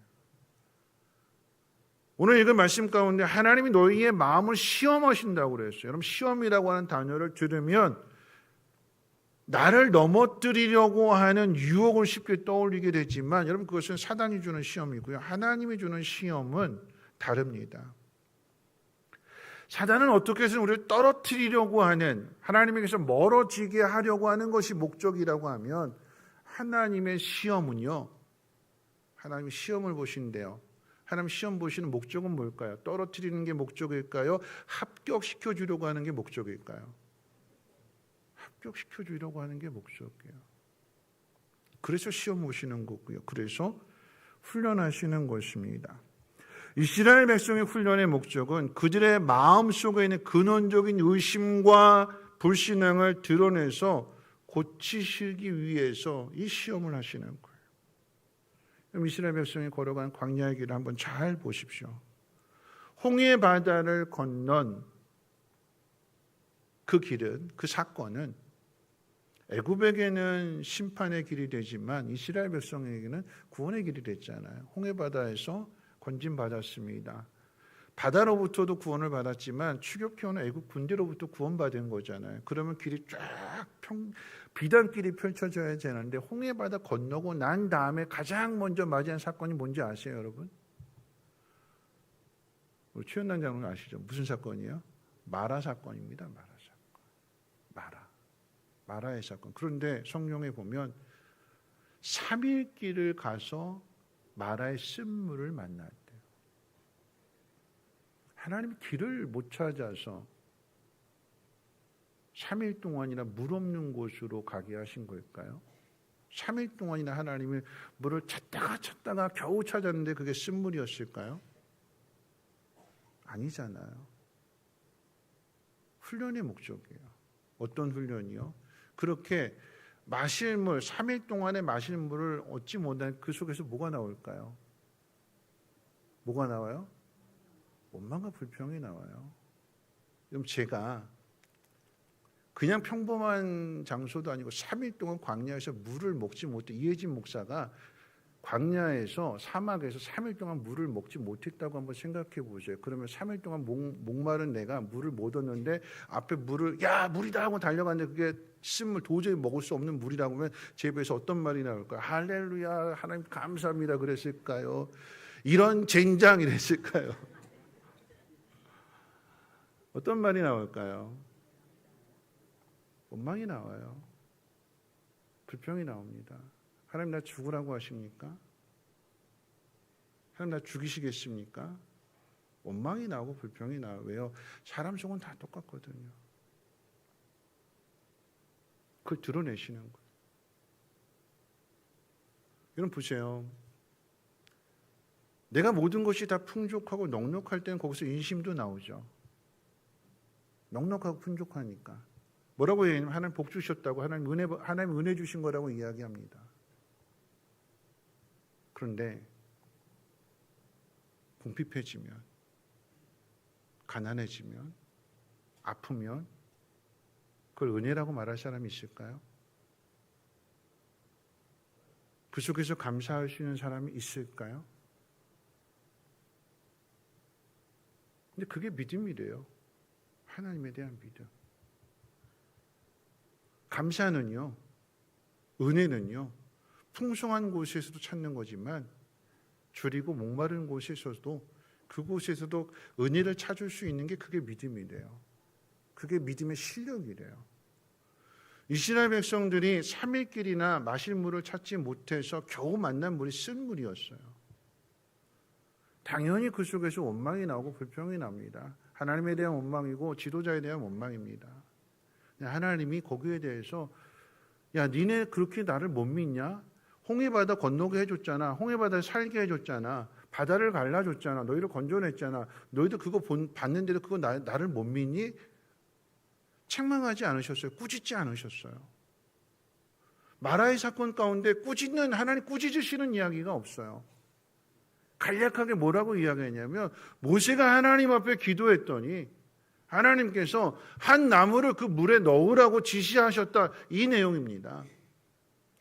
오늘 읽은 말씀 가운데 하나님이 너희의 마음을 시험하신다고 그랬어요. 여러분, 시험이라고 하는 단어를 들으면 나를 넘어뜨리려고 하는 유혹을 쉽게 떠올리게 되지만 여러분, 그것은 사단이 주는 시험이고요. 하나님이 주는 시험은 다릅니다. 사단은 어떻게 해서든 우리를 떨어뜨리려고 하는, 하나님에게서 멀어지게 하려고 하는 것이 목적이라고 하면, 하나님의 시험은요, 하나님이 시험을 보신대요. 하나님 시험 보시는 목적은 뭘까요? 떨어뜨리는 게 목적일까요? 합격시켜 주려고 하는 게 목적일까요? 합격시켜 주려고 하는 게 목적이에요. 그래서 시험 보시는 거고요. 그래서 훈련하시는 것입니다. 이스라엘 백성의 훈련의 목적은 그들의 마음속에 있는 근원적인 의심과 불신앙을 드러내서 고치시기 위해서 이 시험을 하시는 거예요. 그럼 이스라엘 백성이 걸어간 광야의 길을 한번 잘 보십시오. 홍해 바다를 건넌 그 길은, 그 사건은 애굽에게는 심판의 길이 되지만 이스라엘 백성에게는 구원의 길이 됐잖아요. 홍해 바다에서 건진받았습니다. 바다로부터도 구원을 받았지만 추격해오는 애국 군대로부터 구원받은 거잖아요. 그러면 길이 쫙 비단길이 펼쳐져야 되는데 홍해 바다 건너고 난 다음에 가장 먼저 맞이한 사건이 뭔지 아세요, 여러분? 우리 최현남 장로님 아시죠? 무슨 사건이에요? 마라 사건입니다. 마라 사건. 마라의 사건. 그런데 성경에 보면 3일 길을 가서 마라의 쓴물을 만났대요. 하나님이 길을 못 찾아서 3일 동안이나 물 없는 곳으로 가게 하신 걸까요? 3일 동안이나 하나님이 물을 찾다가 겨우 찾았는데 그게 쓴물이었을까요? 아니잖아요. 훈련의 목적이에요. 어떤 훈련이요? 그렇게 마실 물, 3일 동안에 마실 물을 얻지 못한 그 속에서 뭐가 나올까요? 뭐가 나와요? 원망과 불평이 나와요. 그럼 제가 그냥 평범한 장소도 아니고 3일 동안 광야에서 물을 먹지 못해, 이혜진 목사가 광야에서 사막에서 3일 동안 물을 먹지 못했다고 한번 생각해 보세요. 그러면 3일 동안 목마른 내가 물을 못 얻는데 앞에 물을 야 물이다 하고 달려갔는데 그게 쓴물 도저히 먹을 수 없는 물이라고 하면 제 입에서 어떤 말이 나올까요? 할렐루야 하나님 감사합니다 그랬을까요? 이런 젠장 이랬을까요? 어떤 말이 나올까요? 원망이 나와요. 불평이 나옵니다. 하나님 나 죽으라고 하십니까? 하나님 나 죽이시겠습니까? 원망이 나오고 불평이 나와요. 왜요? 사람 속은 다 똑같거든요. 그걸 드러내시는 거예요. 여러분 보세요. 내가 모든 것이 다 풍족하고 넉넉할 때는 거기서 인심도 나오죠. 넉넉하고 풍족하니까. 뭐라고 얘기하냐면 하나님 복 주셨다고 하나님 은혜 주신 거라고 이야기합니다. 그런데 궁핍해지면, 가난해지면, 아프면 그걸 은혜라고 말할 사람이 있을까요? 그 속에서 감사할 수 있는 사람이 있을까요? 근데 그게 믿음이래요. 하나님에 대한 믿음. 감사는요, 은혜는요, 풍성한 곳에서도 찾는 거지만 줄이고 목마른 곳에서도 그곳에서도 은혜를 찾을 수 있는 게 그게 믿음이래요. 그게 믿음의 실력이래요. 이스라엘 백성들이 3일길이나 마실 물을 찾지 못해서 겨우 만난 물이 쓴 물이었어요. 당연히 그 속에서 원망이 나오고 불평이 납니다. 하나님에 대한 원망이고 지도자에 대한 원망입니다. 하나님이 거기에 대해서 야, 니네 그렇게 나를 못 믿냐? 홍해바다 건너게 해줬잖아. 홍해바다를 살게 해줬잖아. 바다를 갈라줬잖아. 너희를 건져냈잖아. 너희도 그거 봤는데도 그거 나를 못 믿니? 책망하지 않으셨어요. 꾸짖지 않으셨어요. 마라의 사건 가운데 하나님 꾸짖으시는 이야기가 없어요. 간략하게 뭐라고 이야기했냐면 모세가 하나님 앞에 기도했더니 하나님께서 한 나무를 그 물에 넣으라고 지시하셨다. 이 내용입니다.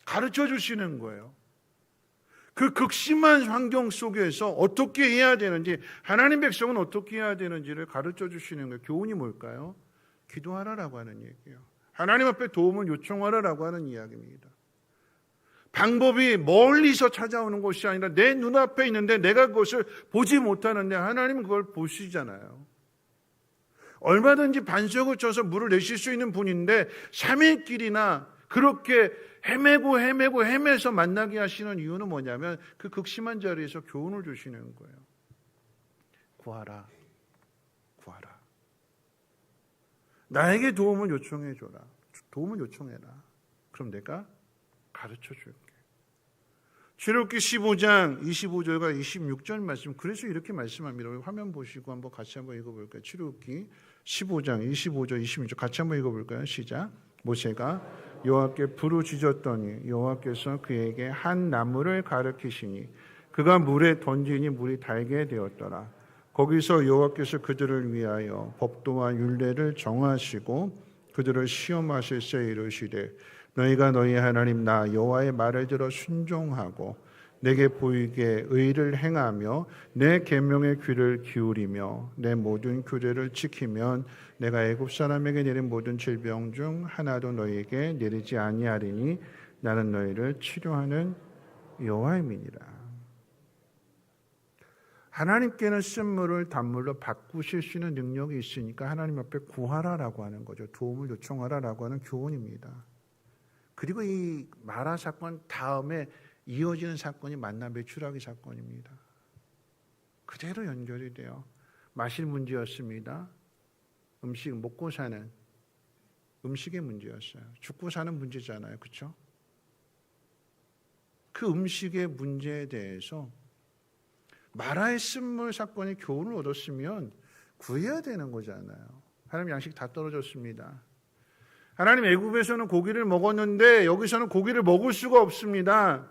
가르쳐 주시는 거예요. 그 극심한 환경 속에서 어떻게 해야 되는지, 하나님 백성은 어떻게 해야 되는지를 가르쳐 주시는 거예요. 교훈이 뭘까요? 기도하라라고 하는 얘기예요. 하나님 앞에 도움을 요청하라라고 하는 이야기입니다. 방법이 멀리서 찾아오는 것이 아니라 내 눈앞에 있는데 내가 그것을 보지 못하는데 하나님은 그걸 보시잖아요. 얼마든지 반석을 쳐서 물을 내실 수 있는 분인데 3일 길이나 그렇게 헤매서 만나게 하시는 이유는 뭐냐면 그 극심한 자리에서 교훈을 주시는 거예요. 구하라. 구하라. 나에게 도움을 요청해 줘라. 도움을 요청해라. 그럼 내가 가르쳐 줄게. 출애굽기 15장 25절과 26절 말씀, 그래서 이렇게 말씀합니다. 화면 보시고 한번 같이 한번 읽어볼까요? 출애굽기 15장 25절 26절 같이 한번 읽어볼까요? 시작. 모세가 여호와께 부르짖었더니 여호와께서 그에게 한 나무를 가르치시니 그가 물에 던지니 물이 달게 되었더라. 거기서 여호와께서 그들을 위하여 법도와 율례를 정하시고 그들을 시험하실세 이르시되 너희가 너희 하나님 나 여호와의 말을 들어 순종하고 내게 보이게 의를 행하며 내 계명의 귀를 기울이며 내 모든 규례를 지키면 내가 애굽 사람에게 내린 모든 질병 중 하나도 너희에게 내리지 아니하리니 나는 너희를 치료하는 여호와임이니라. 하나님께는 쓴물을 단물로 바꾸실 수 있는 능력이 있으니까 하나님 앞에 구하라라고 하는 거죠. 도움을 요청하라라고 하는 교훈입니다. 그리고 이 마라 사건 다음에 이어지는 사건이 만나 메추라기 사건입니다. 그대로 연결이 돼요. 마실 문제였습니다. 음식 먹고 사는 음식의 문제였어요. 죽고 사는 문제잖아요. 그렇죠? 그 음식의 문제에 대해서 마라의 쓴물 사건이 교훈을 얻었으면 구해야 되는 거잖아요. 하나님 양식 다 떨어졌습니다. 하나님 애굽에서는 고기를 먹었는데 여기서는 고기를 먹을 수가 없습니다.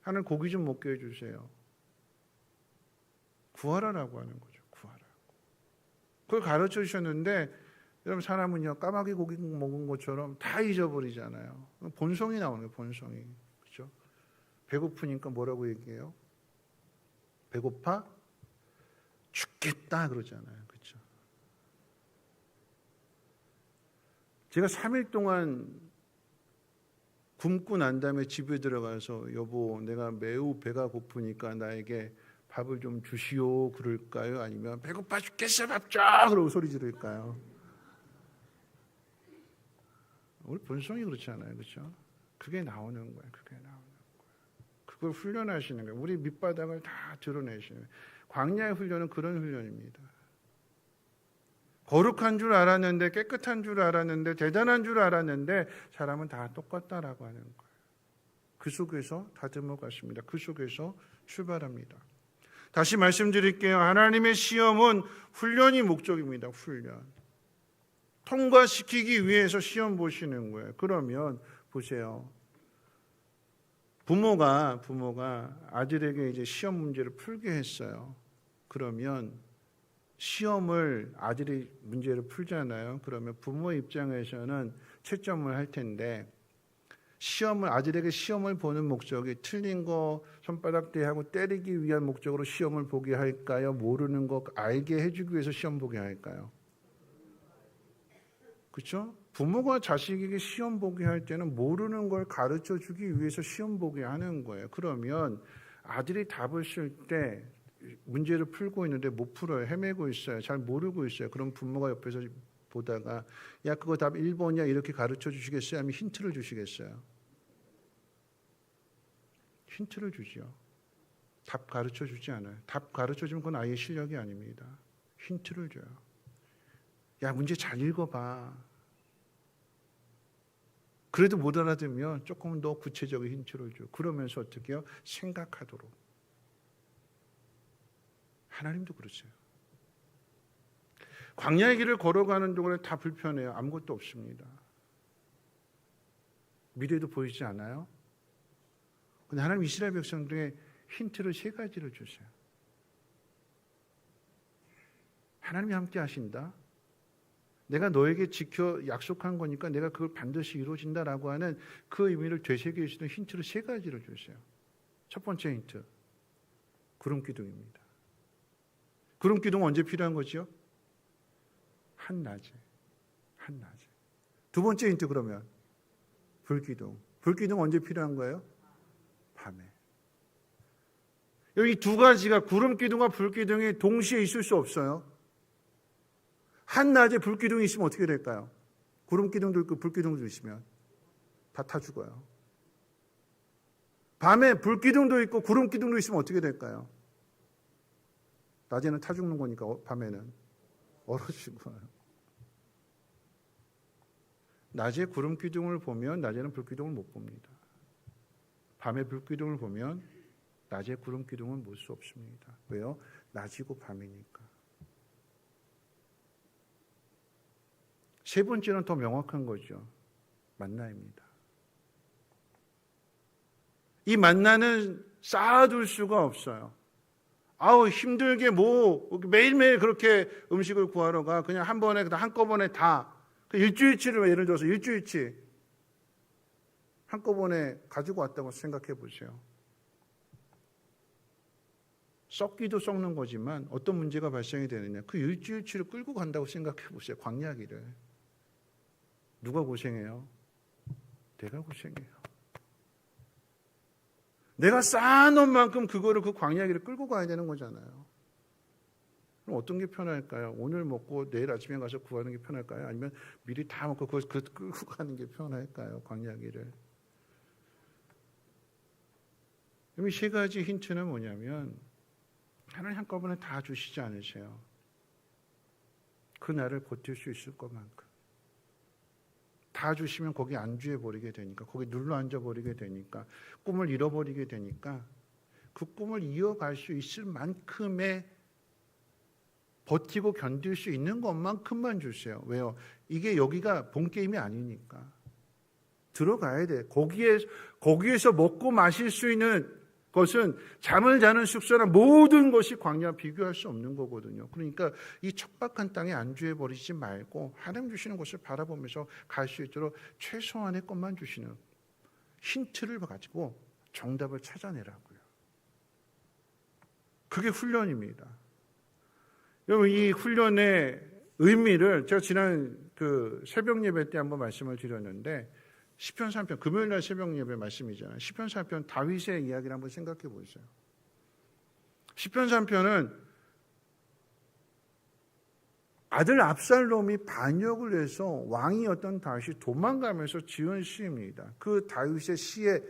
하나님 고기 좀 먹게 해주세요. 구하라라고 하는 거죠. 구하라. 그걸 가르쳐 주셨는데 여러분 사람은요 까마귀 고기 먹은 것처럼 다 잊어버리잖아요. 본성이 나오는 거예요. 본성이. 그렇죠? 배고프니까 뭐라고 얘기해요? 배고파? 죽겠다 그러잖아요. 그렇죠? 제가 3일 동안 굶고 난 다음에 집에 들어가서 여보 내가 매우 배가 고프니까 나에게 밥을 좀 주시오 그럴까요? 아니면 배고파 죽겠어 밥 줘! 그러고 소리 지를까요? 우리 본성이 그렇지 않아요. 그렇죠? 그게 나오는 거예요. 그게 나오는 거예요. 그걸 훈련하시는 거예요. 우리 밑바닥을 다 드러내시는 거예요. 광야의 훈련은 그런 훈련입니다. 거룩한 줄 알았는데 깨끗한 줄 알았는데 대단한 줄 알았는데 사람은 다 똑같다라고 하는 거예요. 그 속에서 다듬어 갔습니다. 그 속에서 출발합니다. 다시 말씀드릴게요. 하나님의 시험은 훈련이 목적입니다. 훈련. 통과시키기 위해서 시험 보시는 거예요. 그러면 보세요. 부모가 아들에게 이제 시험 문제를 풀게 했어요. 그러면 시험을 아들이 문제를 풀잖아요. 그러면 부모 입장에서는 채점을 할 텐데 아들에게 시험을 보는 목적이 틀린 거 손바닥 대하고 때리기 위한 목적으로 시험을 보게 할까요? 모르는 거 알게 해주기 위해서 시험 보게 할까요? 그렇죠? 부모가 자식에게 시험 보게 할 때는 모르는 걸 가르쳐 주기 위해서 시험 보게 하는 거예요. 그러면 아들이 답을 쓸 때 문제를 풀고 있는데 못 풀어요. 헤매고 있어요. 잘 모르고 있어요. 그럼 부모가 옆에서 보다가 야 그거 답 1번이야 이렇게 가르쳐 주시겠어요? 아니면 힌트를 주시겠어요? 힌트를 주죠. 답 가르쳐 주지 않아요. 답 가르쳐 주면 그건 아이의 실력이 아닙니다. 힌트를 줘요. 야 문제 잘 읽어봐. 그래도 못 알아들으면 조금 더 구체적인 힌트를 줘. 그러면서 어떻게 해요? 생각하도록. 하나님도 그러세요. 광야의 길을 걸어가는 동안에 다 불편해요. 아무것도 없습니다. 미래도 보이지 않아요? 근데 하나님 이스라엘 백성들에게 힌트를 3가지를 주세요. 하나님이 함께 하신다. 내가 너에게 지켜 약속한 거니까 내가 그걸 반드시 이루어진다라고 하는 그 의미를 되새길 수 있는 힌트를 3가지를 주세요. 첫 번째 힌트, 구름기둥입니다. 구름기둥은 언제 필요한 거죠? 한낮에. 두 번째 힌트 그러면 불기둥. 불기둥 언제 필요한 거예요? 밤에. 여기 2가지가 구름기둥과 불기둥이 동시에 있을 수 없어요. 한낮에 불기둥이 있으면 어떻게 될까요? 구름기둥도 있고 불기둥도 있으면 다 타 죽어요. 밤에 불기둥도 있고 구름기둥도 있으면 어떻게 될까요? 낮에는 타 죽는 거니까 밤에는 얼어 죽어요. 낮에 구름기둥을 보면 낮에는 불기둥을 못 봅니다. 밤에 불기둥을 보면 낮에 구름기둥은 볼 수 없습니다. 왜요? 낮이고 밤이니까. 3번째는 더 명확한 거죠. 만나입니다. 이 만나는 쌓아둘 수가 없어요. 아우 힘들게 매일매일 그렇게 음식을 구하러 가. 그냥 한꺼번에 다. 일주일치를 예를 들어서 일주일치 한꺼번에 가지고 왔다고 생각해 보세요. 썩기도 썩는 거지만 어떤 문제가 발생이 되느냐. 그 일주일치를 끌고 간다고 생각해 보세요. 광야길을. 누가 고생해요? 내가 고생해요. 내가 쌓아놓은 만큼 그거를 그 광야길을 끌고 가야 되는 거잖아요. 그럼 어떤 게 편할까요? 오늘 먹고 내일 아침에 가서 구하는 게 편할까요? 아니면 미리 다 먹고 그걸 끌고 가는 게 편할까요? 광야길을. 이 3가지 힌트는 뭐냐면 하나님 한꺼번에 다 주시지 않으세요. 그 날을 버틸 수 있을 것만큼. 다 주시면 거기 안주해 버리게 되니까, 거기 눌러 앉아 버리게 되니까, 꿈을 잃어버리게 되니까 그 꿈을 이어갈 수 있을 만큼의 버티고 견딜 수 있는 것만큼만 주세요. 왜요? 이게 여기가 본 게임이 아니니까. 들어가야 돼. 거기에서 먹고 마실 수 있는 것은 잠을 자는 숙소나 모든 것이 광야와 비교할 수 없는 거거든요. 그러니까 이 척박한 땅에 안주해 버리지 말고 하나님 주시는 것을 바라보면서 갈 수 있도록 최소한의 것만 주시는 힌트를 가지고 정답을 찾아내라고요. 그게 훈련입니다. 여러분 이 훈련의 의미를 제가 지난 그 새벽 예배 때 한번 말씀을 드렸는데 시편 3편 금요일날 새벽 예배 말씀이잖아요. 시편 3편 다윗의 이야기를 한번 생각해 보세요. 시편 3편은 아들 압살롬이 반역을 해서 왕이었던 다윗이 도망가면서 지은 시입니다. 그 다윗의 시의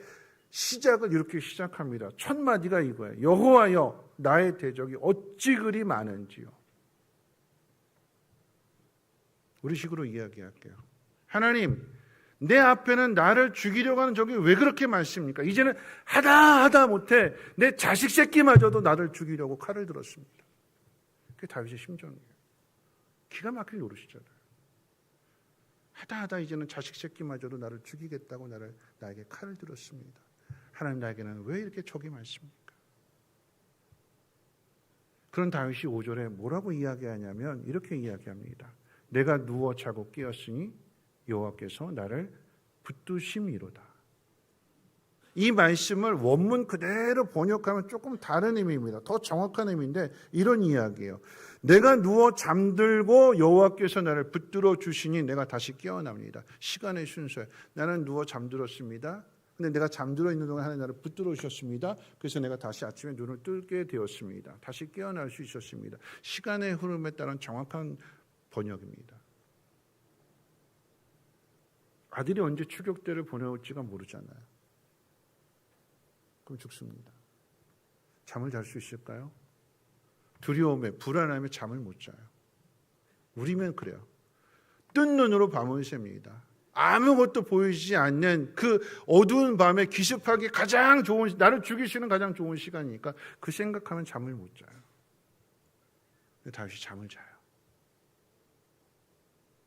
시작을 이렇게 시작합니다. 첫 마디가 이거예요. 여호와여 나의 대적이 어찌 그리 많은지요. 우리식으로 이야기할게요. 하나님 내 앞에는 나를 죽이려고 하는 적이 왜 그렇게 많습니까? 이제는 하다 못해 내 자식 새끼마저도 나를 죽이려고 칼을 들었습니다. 그게 다윗의 심정이에요. 기가 막힐 노릇이잖아요. 하다 이제는 자식 새끼마저도 나를 죽이겠다고 나에게 칼을 들었습니다. 하나님 나에게는 왜 이렇게 적이 많습니까? 그런 다윗이 5절에 뭐라고 이야기하냐면 이렇게 이야기합니다. 내가 누워 자고 깨었으니 여호와께서 나를 붙드심이로다. 이 말씀을 원문 그대로 번역하면 조금 다른 의미입니다. 더 정확한 의미인데 이런 이야기예요. 내가 누워 잠들고 여호와께서 나를 붙들어 주시니 내가 다시 깨어납니다. 시간의 순서에 나는 누워 잠들었습니다. 근데 내가 잠들어 있는 동안 하나님 나를 붙들어 주셨습니다. 그래서 내가 다시 아침에 눈을 뜨게 되었습니다. 다시 깨어날 수 있었습니다. 시간의 흐름에 따른 정확한 번역입니다. 아들이 언제 추격대를 보내올지가 모르잖아요. 그럼 죽습니다. 잠을 잘 수 있을까요? 두려움에 불안함에 잠을 못 자요. 우리면 그래요. 뜬 눈으로 밤을 셉니다. 아무것도 보이지 않는 그 어두운 밤에 기습하기 가장 좋은, 나를 죽이시는 가장 좋은 시간이니까 그 생각하면 잠을 못 자요. 근데 다윗이 잠을 자요.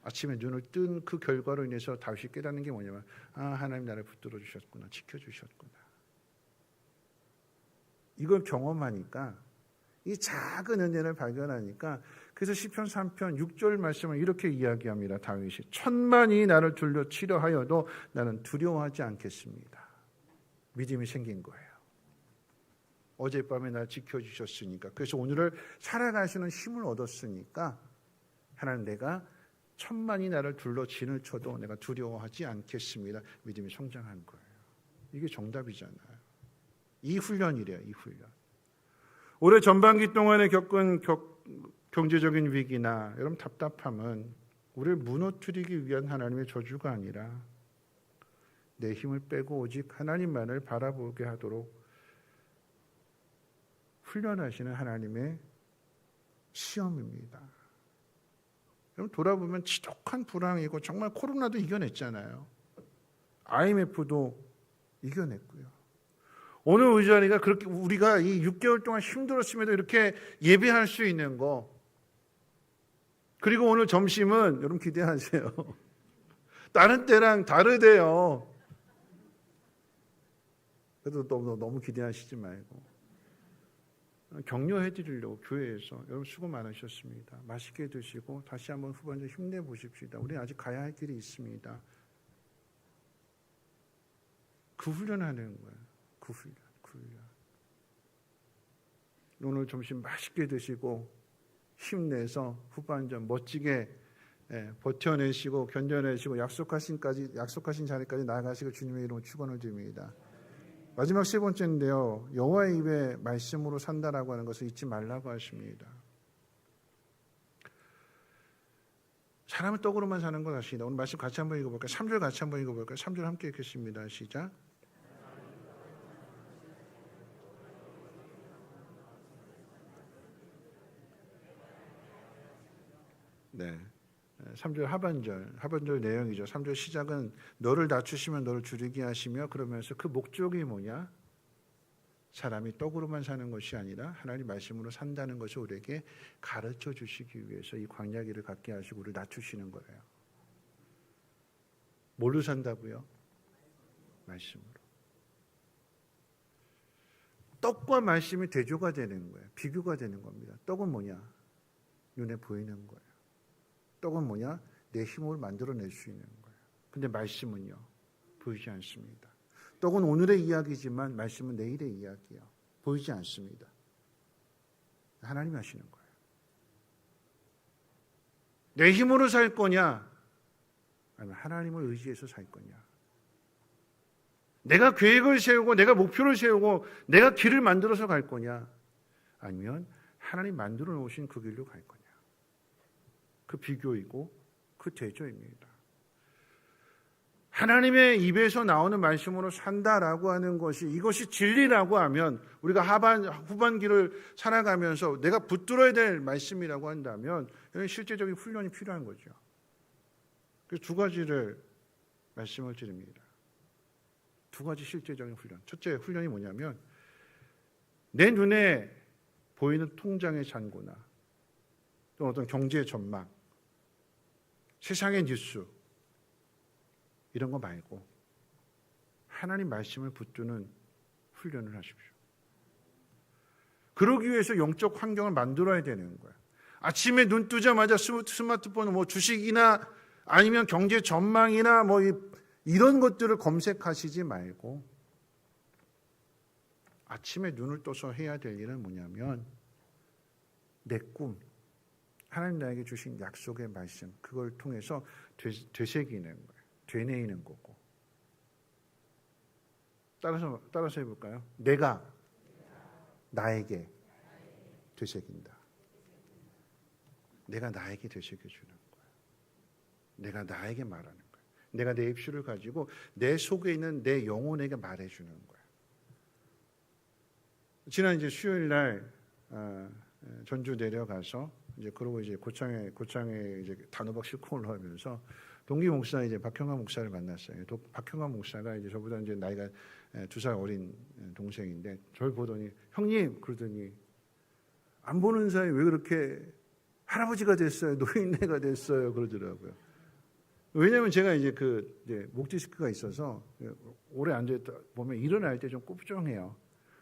아침에 눈을 뜬 그 결과로 인해서 다윗이 깨닫는 게 뭐냐면, 하나님 나를 붙들어 주셨구나, 지켜주셨구나. 이걸 경험하니까, 이 작은 은혜를 발견하니까, 그래서 시편 3편 6절 말씀을 이렇게 이야기합니다. 다윗이 천만이 나를 둘러 치려 하여도 나는 두려워하지 않겠습니다. 믿음이 생긴 거예요. 어젯밤에 날 지켜주셨으니까, 그래서 오늘을 살아가시는 힘을 얻었으니까, 하나님 내가 천만이 나를 둘러 진을 쳐도 내가 두려워하지 않겠습니다. 믿음이 성장한 거예요. 이게 정답이잖아요. 이 훈련이래요. 이 훈련. 올해 전반기 동안에 겪은 경제적인 위기나 여러분 답답함은 우리를 무너뜨리기 위한 하나님의 저주가 아니라 내 힘을 빼고 오직 하나님만을 바라보게 하도록 훈련하시는 하나님의 시험입니다. 여러분 돌아보면 지독한 불황이고 정말 코로나도 이겨냈잖아요. IMF도 이겨냈고요. 오늘 우리 자리가 그렇게 우리가 이 6개월 동안 힘들었음에도 이렇게 예배할 수 있는 거, 그리고 오늘 점심은 여러분 기대하세요. 다른 때랑 다르대요. 그래도 너무 기대하시지 말고 격려해 드리려고 교회에서 여러분 수고 많으셨습니다. 맛있게 드시고 다시 한번 후반전 힘내보십시다. 우리 아직 가야 할 길이 있습니다. 그 훈련하는 거예요. 그 훈련. 오늘 점심 맛있게 드시고 힘내서 후반전 멋지게 버텨내시고 견뎌내시고 약속하신 자리까지 나아가시고 주님의 이름으로 축원을 드립니다. 마지막 세 번째인데요. 여호와의 입에 말씀으로 산다라고 하는 것을 잊지 말라고 하십니다. 사람은 떡으로만 사는 건 아십니다. 오늘 말씀 같이 한번 읽어볼까요? 3절 같이 한번 읽어볼까요? 3절 함께 읽겠습니다. 시작. 네. 3절 하반절 내용이죠. 3절 시작은 너를 낮추시면 너를 줄이게 하시며, 그러면서 그 목적이 뭐냐? 사람이 떡으로만 사는 것이 아니라 하나님 말씀으로 산다는 것을 우리에게 가르쳐 주시기 위해서 이 광야길을 갖게 하시고 우리를 낮추시는 거예요. 뭘로 산다고요? 말씀으로. 떡과 말씀이 대조가 되는 거예요. 비교가 되는 겁니다. 떡은 뭐냐? 눈에 보이는 거예요. 떡은 뭐냐? 내 힘을 만들어낼 수 있는 거예요. 근데 말씀은요, 보이지 않습니다. 떡은 오늘의 이야기지만 말씀은 내일의 이야기예요. 보이지 않습니다. 하나님이 하시는 거예요. 내 힘으로 살 거냐? 아니면 하나님을 의지해서 살 거냐? 내가 계획을 세우고 내가 목표를 세우고 내가 길을 만들어서 갈 거냐? 아니면 하나님 만들어 놓으신 그 길로 갈 거냐? 그 비교이고 그 대조입니다. 하나님의 입에서 나오는 말씀으로 산다라고 하는 것이, 이것이 진리라고 하면, 우리가 후반기를 살아가면서 내가 붙들어야 될 말씀이라고 한다면 실제적인 훈련이 필요한 거죠. 그래서 두 가지를 말씀을 드립니다. 두 가지 실제적인 훈련. 첫째 훈련이 뭐냐면, 내 눈에 보이는 통장의 잔고나 또 어떤 경제 전망, 세상의 뉴스, 이런 거 말고 하나님 말씀을 붙드는 훈련을 하십시오. 그러기 위해서 영적 환경을 만들어야 되는 거예요. 아침에 눈 뜨자마자 스마트폰 주식이나 아니면 경제 전망이나 이런 것들을 검색하시지 말고 아침에 눈을 떠서 해야 될 일은 뭐냐면 내 꿈, 하나님 나에게 주신 약속의 말씀, 그걸 통해서 되새기는 거예요. 되뇌이는 거고. 따라서 해볼까요? 내가 나에게 되새긴다. 내가 나에게 되새겨주는 거예요. 내가 나에게 말하는 거예요. 내가 내 입술을 가지고 내 속에 있는 내 영혼에게 말해주는 거예요. 지난 이제 수요일 날 전주 내려가서 이제 그러고 이제 고창에 이제 단호박 싣고 올라오면서 동기 목사 이제 박형환 목사를 만났어요. 박형환 목사가 이제 저보다 이제 나이가 2살 어린 동생인데 저를 보더니 형님 그러더니 안 보는 사이 왜 그렇게 할아버지가 됐어요, 노인네가 됐어요 그러더라고요. 왜냐하면 제가 이제 이제 목 디스크가 있어서 오래 앉아 있다 보면 일어날 때 좀 ቁ부정해요.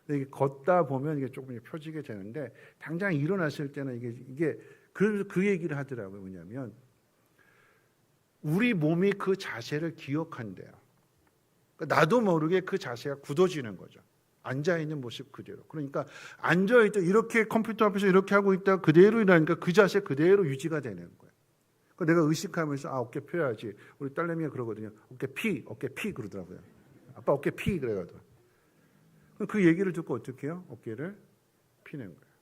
이게 걷다 보면 이게 조금 펴지게 되는데 당장 일어났을 때는 이게 그 얘기를 하더라고요. 뭐냐면 우리 몸이 그 자세를 기억한대요. 그러니까 나도 모르게 그 자세가 굳어지는 거죠. 앉아 있는 모습 그대로. 그러니까 앉아 있다 이렇게 컴퓨터 앞에서 이렇게 하고 있다 그대로 일하니까 그 자세 그대로 유지가 되는 거예요. 그러니까 내가 의식하면서 어깨 펴야지. 우리 딸내미가 그러거든요. 어깨 피 그러더라고요. 아빠 어깨 피 그래가지고. 그 얘기를 듣고 어떻게 해요? 어깨를 피는 거예요.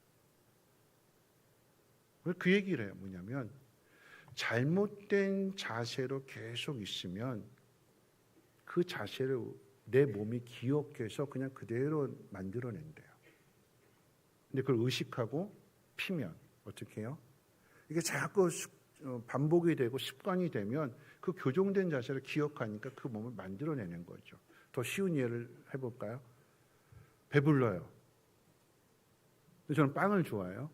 왜 그 얘기를 해요? 뭐냐면 잘못된 자세로 계속 있으면 그 자세를 내 몸이 기억해서 그냥 그대로 만들어낸대요. 근데 그걸 의식하고 피면 어떻게 해요? 이게 자꾸 반복이 되고 습관이 되면 그 교정된 자세를 기억하니까 그 몸을 만들어내는 거죠. 더 쉬운 예를 해볼까요? 배불러요. 근데 저는 빵을 좋아해요.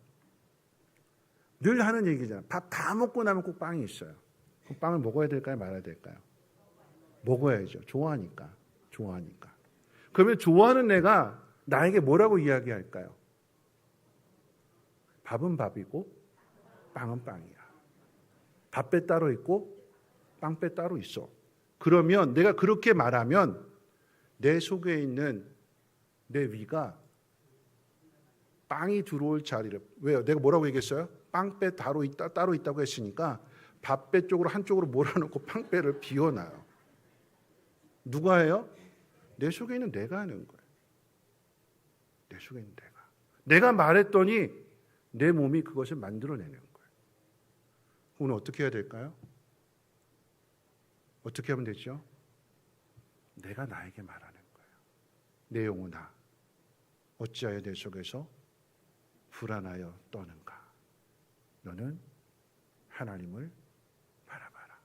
늘 하는 얘기잖아요. 밥 다 먹고 나면 꼭 빵이 있어요. 그럼 빵을 먹어야 될까요? 말아야 될까요? 먹어야죠. 좋아하니까. 그러면 좋아하는 내가 나에게 뭐라고 이야기할까요? 밥은 밥이고 빵은 빵이야. 밥배 따로 있고 빵배 따로 있어. 그러면 내가 그렇게 말하면 내 속에 있는 내 위가 빵이 들어올 자리를, 왜요? 내가 뭐라고 얘기했어요? 빵배 따로 있다고 했으니까 밥배 쪽으로 한쪽으로 몰아놓고 빵배를 비워놔요. 누가 해요? 내 속에 있는 내가 하는 거예요. 내 속에 있는 내가 말했더니 내 몸이 그것을 만들어내는 거예요. 오늘 어떻게 해야 될까요? 어떻게 하면 되죠? 내가 나에게 말하는 거예요. 내 영혼아, 어찌하여 내 속에서 불안하여 떠는가? 너는 하나님을 바라봐라.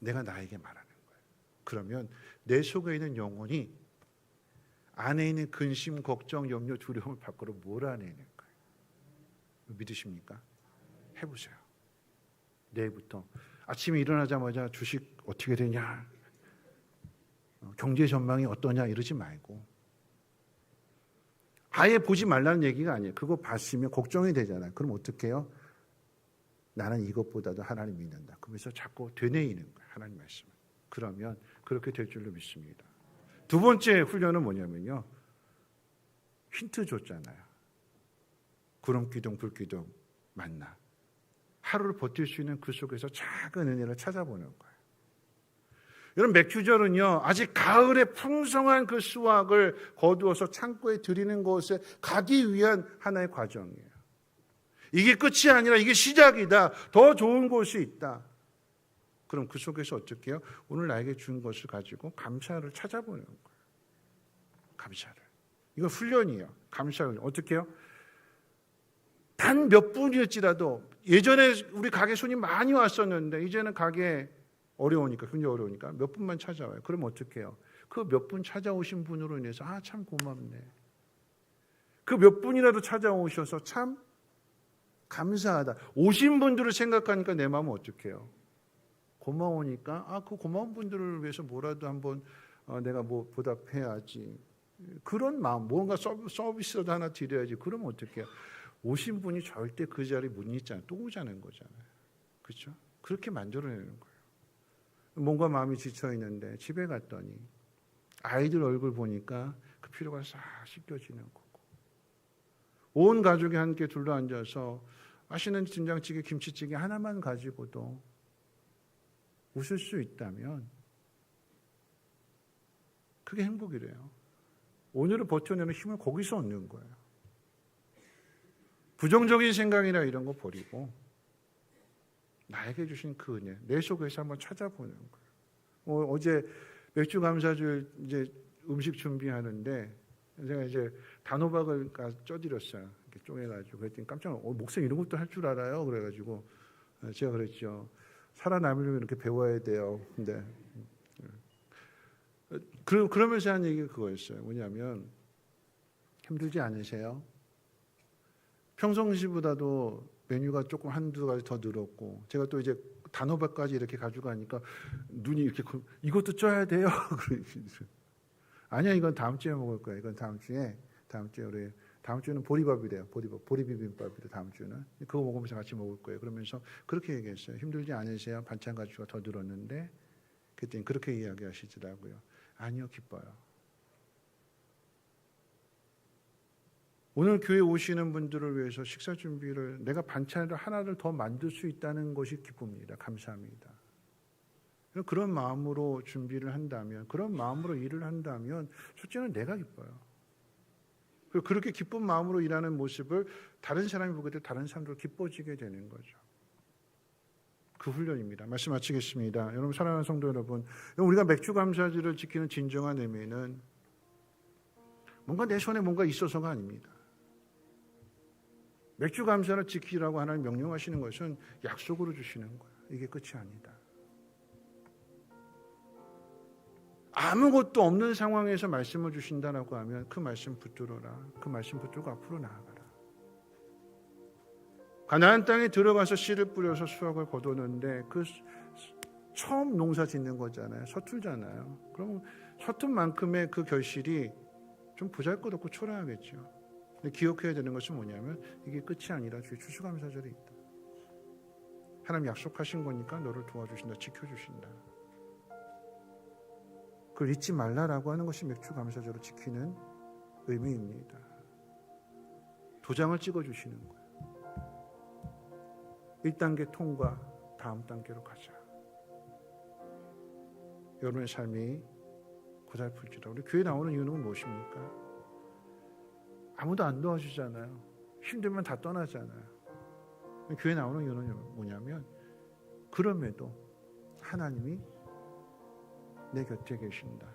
내가 나에게 말하는 거예요. 그러면 내 속에 있는 영혼이 안에 있는 근심, 걱정, 염려, 두려움을 밖으로 몰아내는 거예요. 믿으십니까? 해보세요. 내일부터 아침에 일어나자마자 주식 어떻게 되냐, 경제 전망이 어떠냐 이러지 말고, 아예 보지 말라는 얘기가 아니에요. 그거 봤으면 걱정이 되잖아요. 그럼 어떻게 해요? 나는 이것보다도 하나님 믿는다. 그러면서 자꾸 되뇌이는 거예요. 하나님 말씀을. 그러면 그렇게 될 줄로 믿습니다. 두 번째 훈련은 뭐냐면요. 힌트 줬잖아요. 구름 기둥, 불 기둥, 만나. 하루를 버틸 수 있는 그 속에서 작은 은혜를 찾아보는 거예요. 여러분, 맥주절은요, 아직 가을의 풍성한 그 수확을 거두어서 창고에 들이는 곳에 가기 위한 하나의 과정이에요. 이게 끝이 아니라 이게 시작이다. 더 좋은 곳이 있다. 그럼 그 속에서 어떻게 해요? 오늘 나에게 준 것을 가지고 감사를 찾아보는 거예요. 감사를. 이거 훈련이에요. 감사를. 어떻게 해요? 단 몇 분이었지라도, 예전에 우리 가게 손님 많이 왔었는데 이제는 가게 어려우니까, 굉장히 어려우니까 몇 분만 찾아와요. 그럼 어떻게 해요? 그 몇 분 찾아오신 분으로 인해서 참 고맙네. 그 몇 분이라도 찾아오셔서 참 감사하다. 오신 분들을 생각하니까 내 마음은 어떻게 해요? 고마우니까 그 고마운 분들을 위해서 뭐라도 한번 내가 뭐 보답해야지. 그런 마음, 뭔가 서비스라도 하나 드려야지. 그러면 어떻게 해요? 오신 분이 절대 그 자리에 못 있잖아요. 또 오자는 거잖아요. 그렇죠? 그렇게 만들어내는 거예요. 몸과 마음이 지쳐 있는데 집에 갔더니 아이들 얼굴 보니까 그 피로가 싹 씻겨지는 거고, 온 가족이 함께 둘러앉아서 맛있는 된장찌개, 김치찌개 하나만 가지고도 웃을 수 있다면 그게 행복이래요. 오늘을 버텨내는 힘을 거기서 얻는 거예요. 부정적인 생각이나 이런 거 버리고 나에게 주신 그 은혜, 내 속에서 한번 찾아보는 거예요. 어제 맥주 감사주일 이제 음식 준비하는데 제가 이제 단호박을 쪄드렸어요. 이렇게 쪼개가지고 그랬더니 깜짝 놀랐어요. 목사님 이런 것도 할 줄 알아요? 그래가지고 제가 그랬죠. 살아남으려면 이렇게 배워야 돼요. 근데 그러면서 한 얘기가 그거였어요. 뭐냐면 힘들지 않으세요? 평상시보다도 메뉴가 조금 한두 가지 더 늘었고 제가 또 이제 단호박까지 이렇게 가져가니까 눈이 이렇게 이것도 쪄야 돼요? 아니야, 이건 다음 주에 먹을 거야. 이건 다음 주에 우리 다음 주는 보리밥이래요. 보리비빔밥이래. 다음 주는 그거 먹으면서 같이 먹을 거예요. 그러면서 그렇게 얘기했어요. 힘들지 않으세요? 반찬 가지가 더 늘었는데 그랬더니 그렇게 이야기하시더라고요. 아니요, 기뻐요. 오늘 교회 오시는 분들을 위해서 식사 준비를 내가 반찬을 하나를 더 만들 수 있다는 것이 기쁩니다. 감사합니다. 그런 마음으로 준비를 한다면, 그런 마음으로 일을 한다면 첫째는 내가 기뻐요. 그리고 그렇게 기쁜 마음으로 일하는 모습을 다른 사람이 보게 될 다른 사람도 기뻐지게 되는 거죠. 그 훈련입니다. 말씀 마치겠습니다. 여러분, 사랑하는 성도 여러분, 우리가 맥주 감사주를 지키는 진정한 의미는 뭔가 내 손에 뭔가 있어서가 아닙니다. 맥주 감사를 지키라고 하나님 명령하시는 것은 약속으로 주시는 거예요. 이게 끝이 아니다. 아무것도 없는 상황에서 말씀을 주신다라고 하면 그 말씀 붙들어라. 그 말씀 붙들고 앞으로 나아가라. 가나안 땅에 들어가서 씨를 뿌려서 수확을 거두는데 그 처음 농사 짓는 거잖아요. 서툴잖아요. 그럼 서툰 만큼의 그 결실이 좀 보잘것없고 초라하겠죠. 근데 기억해야 되는 것은 뭐냐면 이게 끝이 아니라 주의 추수감사절이 있다. 하나님 약속하신 거니까 너를 도와주신다. 지켜주신다. 그걸 잊지 말라라고 하는 것이 맥주감사절을 지키는 의미입니다. 도장을 찍어주시는 거예요. 1단계 통과, 다음 단계로 가자. 여러분의 삶이 고달플지라. 우리 교회 나오는 이유는 무엇입니까? 아무도 안 도와주잖아요. 힘들면 다 떠나잖아요. 교회 나오는 이유는 뭐냐면 그럼에도 하나님이 내 곁에 계신다.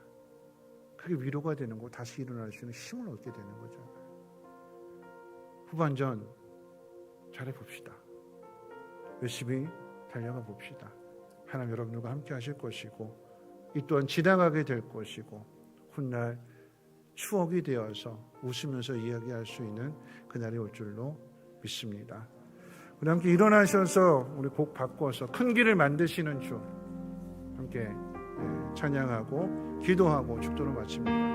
그게 위로가 되는 거, 다시 일어날 수 있는 힘을 얻게 되는 거잖아요. 후반전 잘해봅시다. 열심히 달려가 봅시다. 하나님 여러분들과 함께 하실 것이고 이 또한 지나가게 될 것이고 훗날 추억이 되어서 웃으면서 이야기할 수 있는 그날이 올 줄로 믿습니다. 우리 함께 일어나셔서 우리 곡 바꿔서 큰 길을 만드시는 주 함께 찬양하고 기도하고 축도를 마칩니다.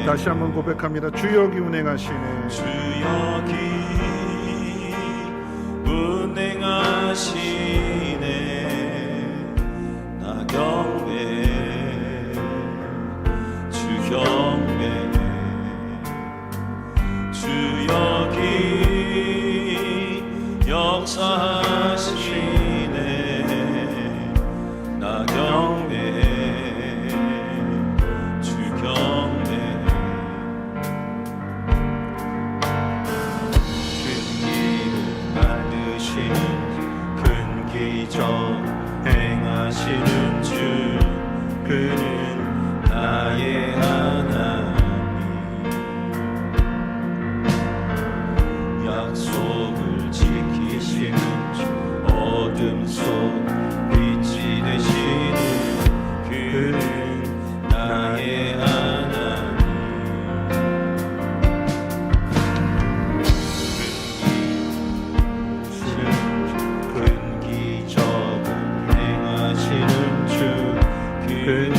다시 한번 고백합니다. 주 여기 운행하시네. 주 여기 운행하시네. 나 경배 주 경배 주 여기 역사하시네. 나 경배 행하시는 주 그는 나의 하나님. 약속을 지키시는 주 어둠 속 빛이 되시는 그는 나의 하나님. 큰 기적을 행하시는 주 그는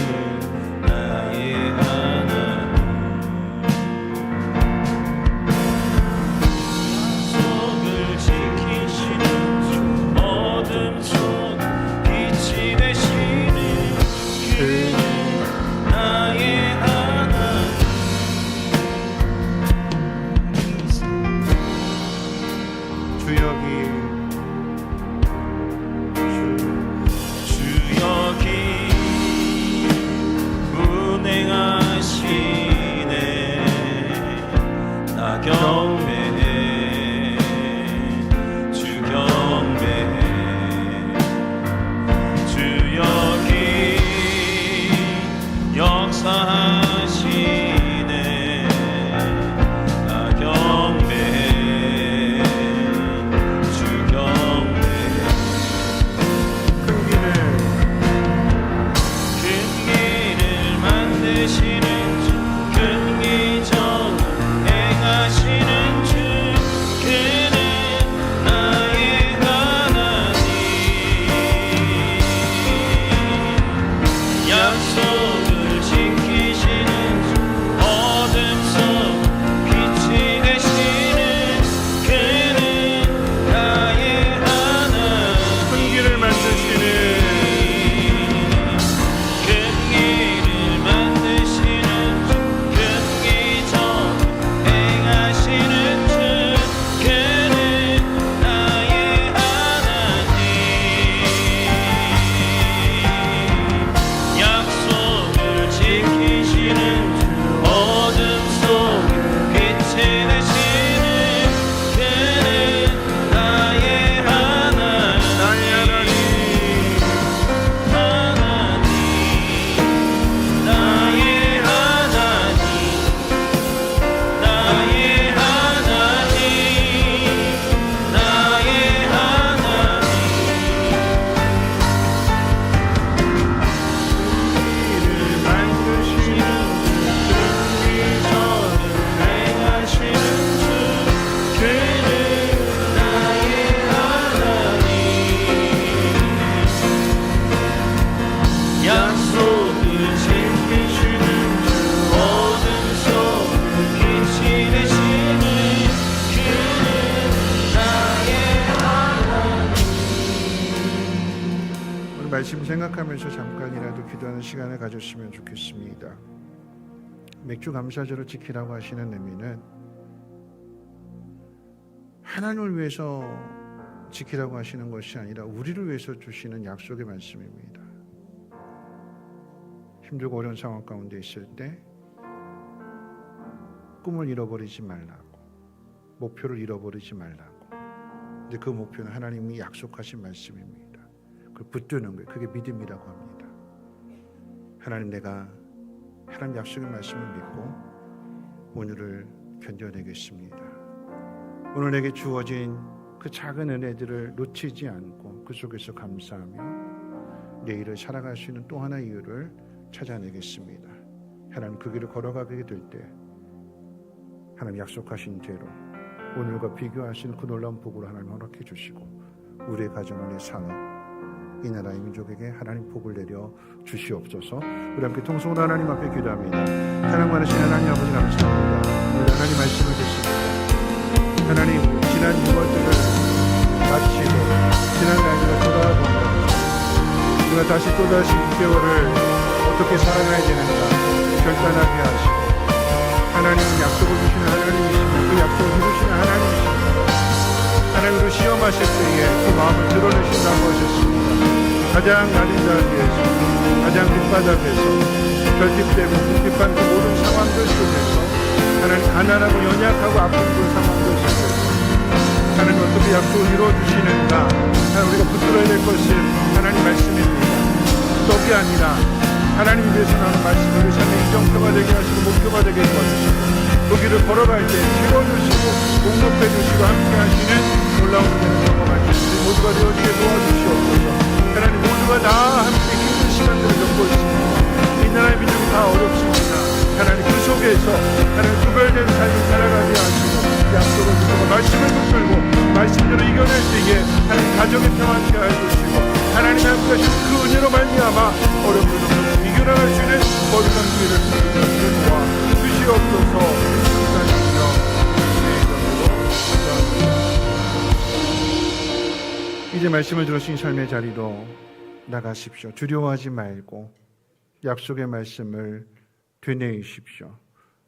주 여기 운행하시네 나 경배해 주 경배해 주 여기 역사하시네 나 경배해 주 경배해 큰 길을 만드시는 주 큰 기적을 행하시는 주 그는 나의 하나님 약속을 지키시는 주 어둠 속 빛이 되시는 그는 나의 하나님 큰 길을 만드시는 큰 길을 만드시는 주, 큰 기적 행하시는 주, 그는 나의 하나님 약속을 지키시는 주 어둠 속에 빛이 되시는 그는 나의 하나님 나의 하나님 하나님 나의 하나님 나의 하나님 나의 하나님 길을 만드시는 기적을 행하시는 주 그는 나의 하나님 약속을 지키시는 주 어둠 속에 빛이 되시는 그는 나의 오늘 말씀 생각하면서 잠깐이라도 기도하는 시간을 가졌으면 좋겠습니다. 맥주 감사절을 지키라고 하시는 의미는 하나님을 위해서 지키라고 하시는 것이 아니라 우리를 위해서 주시는 약속의 말씀입니다. 힘들고 어려운 상황 가운데 있을 때 꿈을 잃어버리지 말라고, 목표를 잃어버리지 말라고. 근데 그 목표는 하나님이 약속하신 말씀입니다. 그걸 붙드는 거예요. 그게 믿음이라고 합니다. 하나님, 내가 하나님 약속의 말씀을 믿고 오늘을 견뎌내겠습니다. 오늘 내게 주어진 그 작은 은혜들을 놓치지 않고 그 속에서 감사하며 내일을 살아갈 수 있는 또 하나의 이유를 찾아내겠습니다. 하나님, 그 길을 걸어가게 될 때 하나님 약속하신 대로 오늘과 비교하시는 그 놀라운 복으로 하나님 허락해 주시고 우리의 가정을 내 산업 이 나라의 민족에게 하나님 복을 내려 주시옵소서. 우리 함께 통성으로 하나님 앞에 기도합니다. 사랑 많으신 하나님 아버지 감사합니다. 우리 하나님 말씀을 듣습니다. 하나님, 지난 6월들을 마치고 지난 날들을 돌아보며 우리가 다시 또다시 6개월을 어떻게 살아가야 되는가 결단하게 하시고 하나님은 약속을 주시는 하나님이시며 그 약속을 이루시는 하나님이십니다. 하나님으로 시험하실 때에 그 마음을 드러내신다고 하셨습니다. 가장 낮은 자리에서 가장 밑바닥에서 결핍되고 궁핍한 그 모든 상황들 속에서 하나님 가난하고 연약하고 아픈 그 상황들 속에서 하나님 어떻게 약속을 이루어주시는가 하나님 우리가 붙들어야 될 것은 하나님 말씀입니다. 떡이 아니라 하나님 위해서 나는 말씀을 우리 삶의 이정표가 되게 하시고 목표가 되게 도와주시고 그 길을 걸어갈 때 채워주시고 공급해주시고 함께 하시는 놀라운 은혜를 경험할 때 우리 모두가 되어지게 도와주시옵소서. 하나님 모두가 다 함께 힘든 시간들을 겪고 있습니다. 이 나라의 민족이 다 어렵습니다. 하나님 그 속에서 하나님 구별된 삶을 살아가게 하시고 약속을 붙들고 말씀을 붙들고 말씀대로 이겨낼 때에 하나님 가정의 평안케 해주시고 하나님 함께 하신 그 은혜로 말미암아 어려움을 이겨나갈 수 있는 거룩한 기회를 주시옵소서. 주시옵소서. 이제 말씀을 들으신 삶의 자리로 나가십시오. 두려워하지 말고 약속의 말씀을 되뇌이십시오.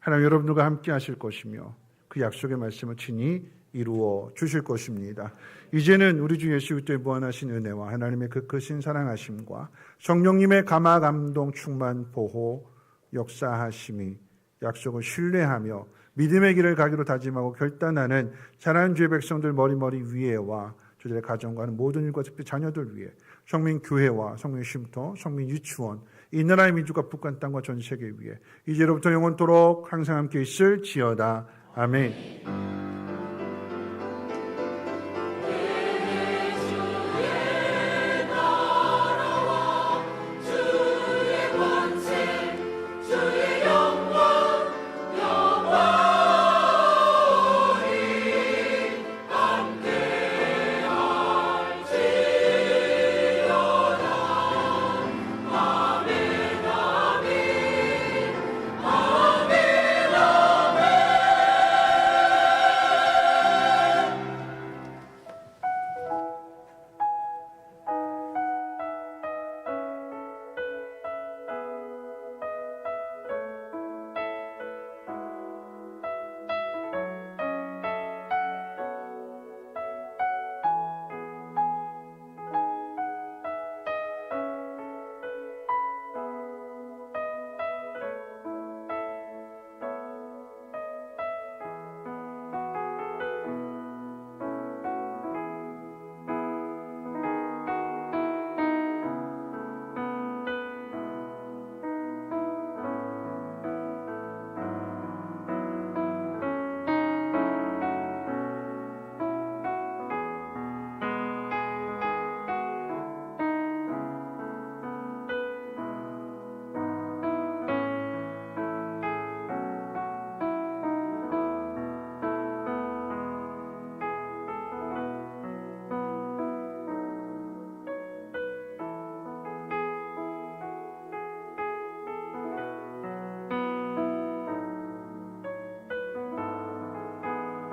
하나님 여러분들과 함께 하실 것이며 그 약속의 말씀을 친히 이루어 주실 것입니다. 이제는 우리 주 예수 그리스도의 무한하신 은혜와 하나님의 그 크신 사랑하심과 성령님의 감화 감동 충만 보호 역사하심이 약속을 신뢰하며 믿음의 길을 가기로 다짐하고 결단하는 자라는 주의 백성들 머리머리 위에와 저들의 가정과 하는 모든 일과 특히 자녀들 위해 성민교회와 성민쉼터, 성민유치원 이 나라의 민주가 북한 땅과 전 세계 위에 이제로부터 영원토록 항상 함께 있을지어다. 아멘.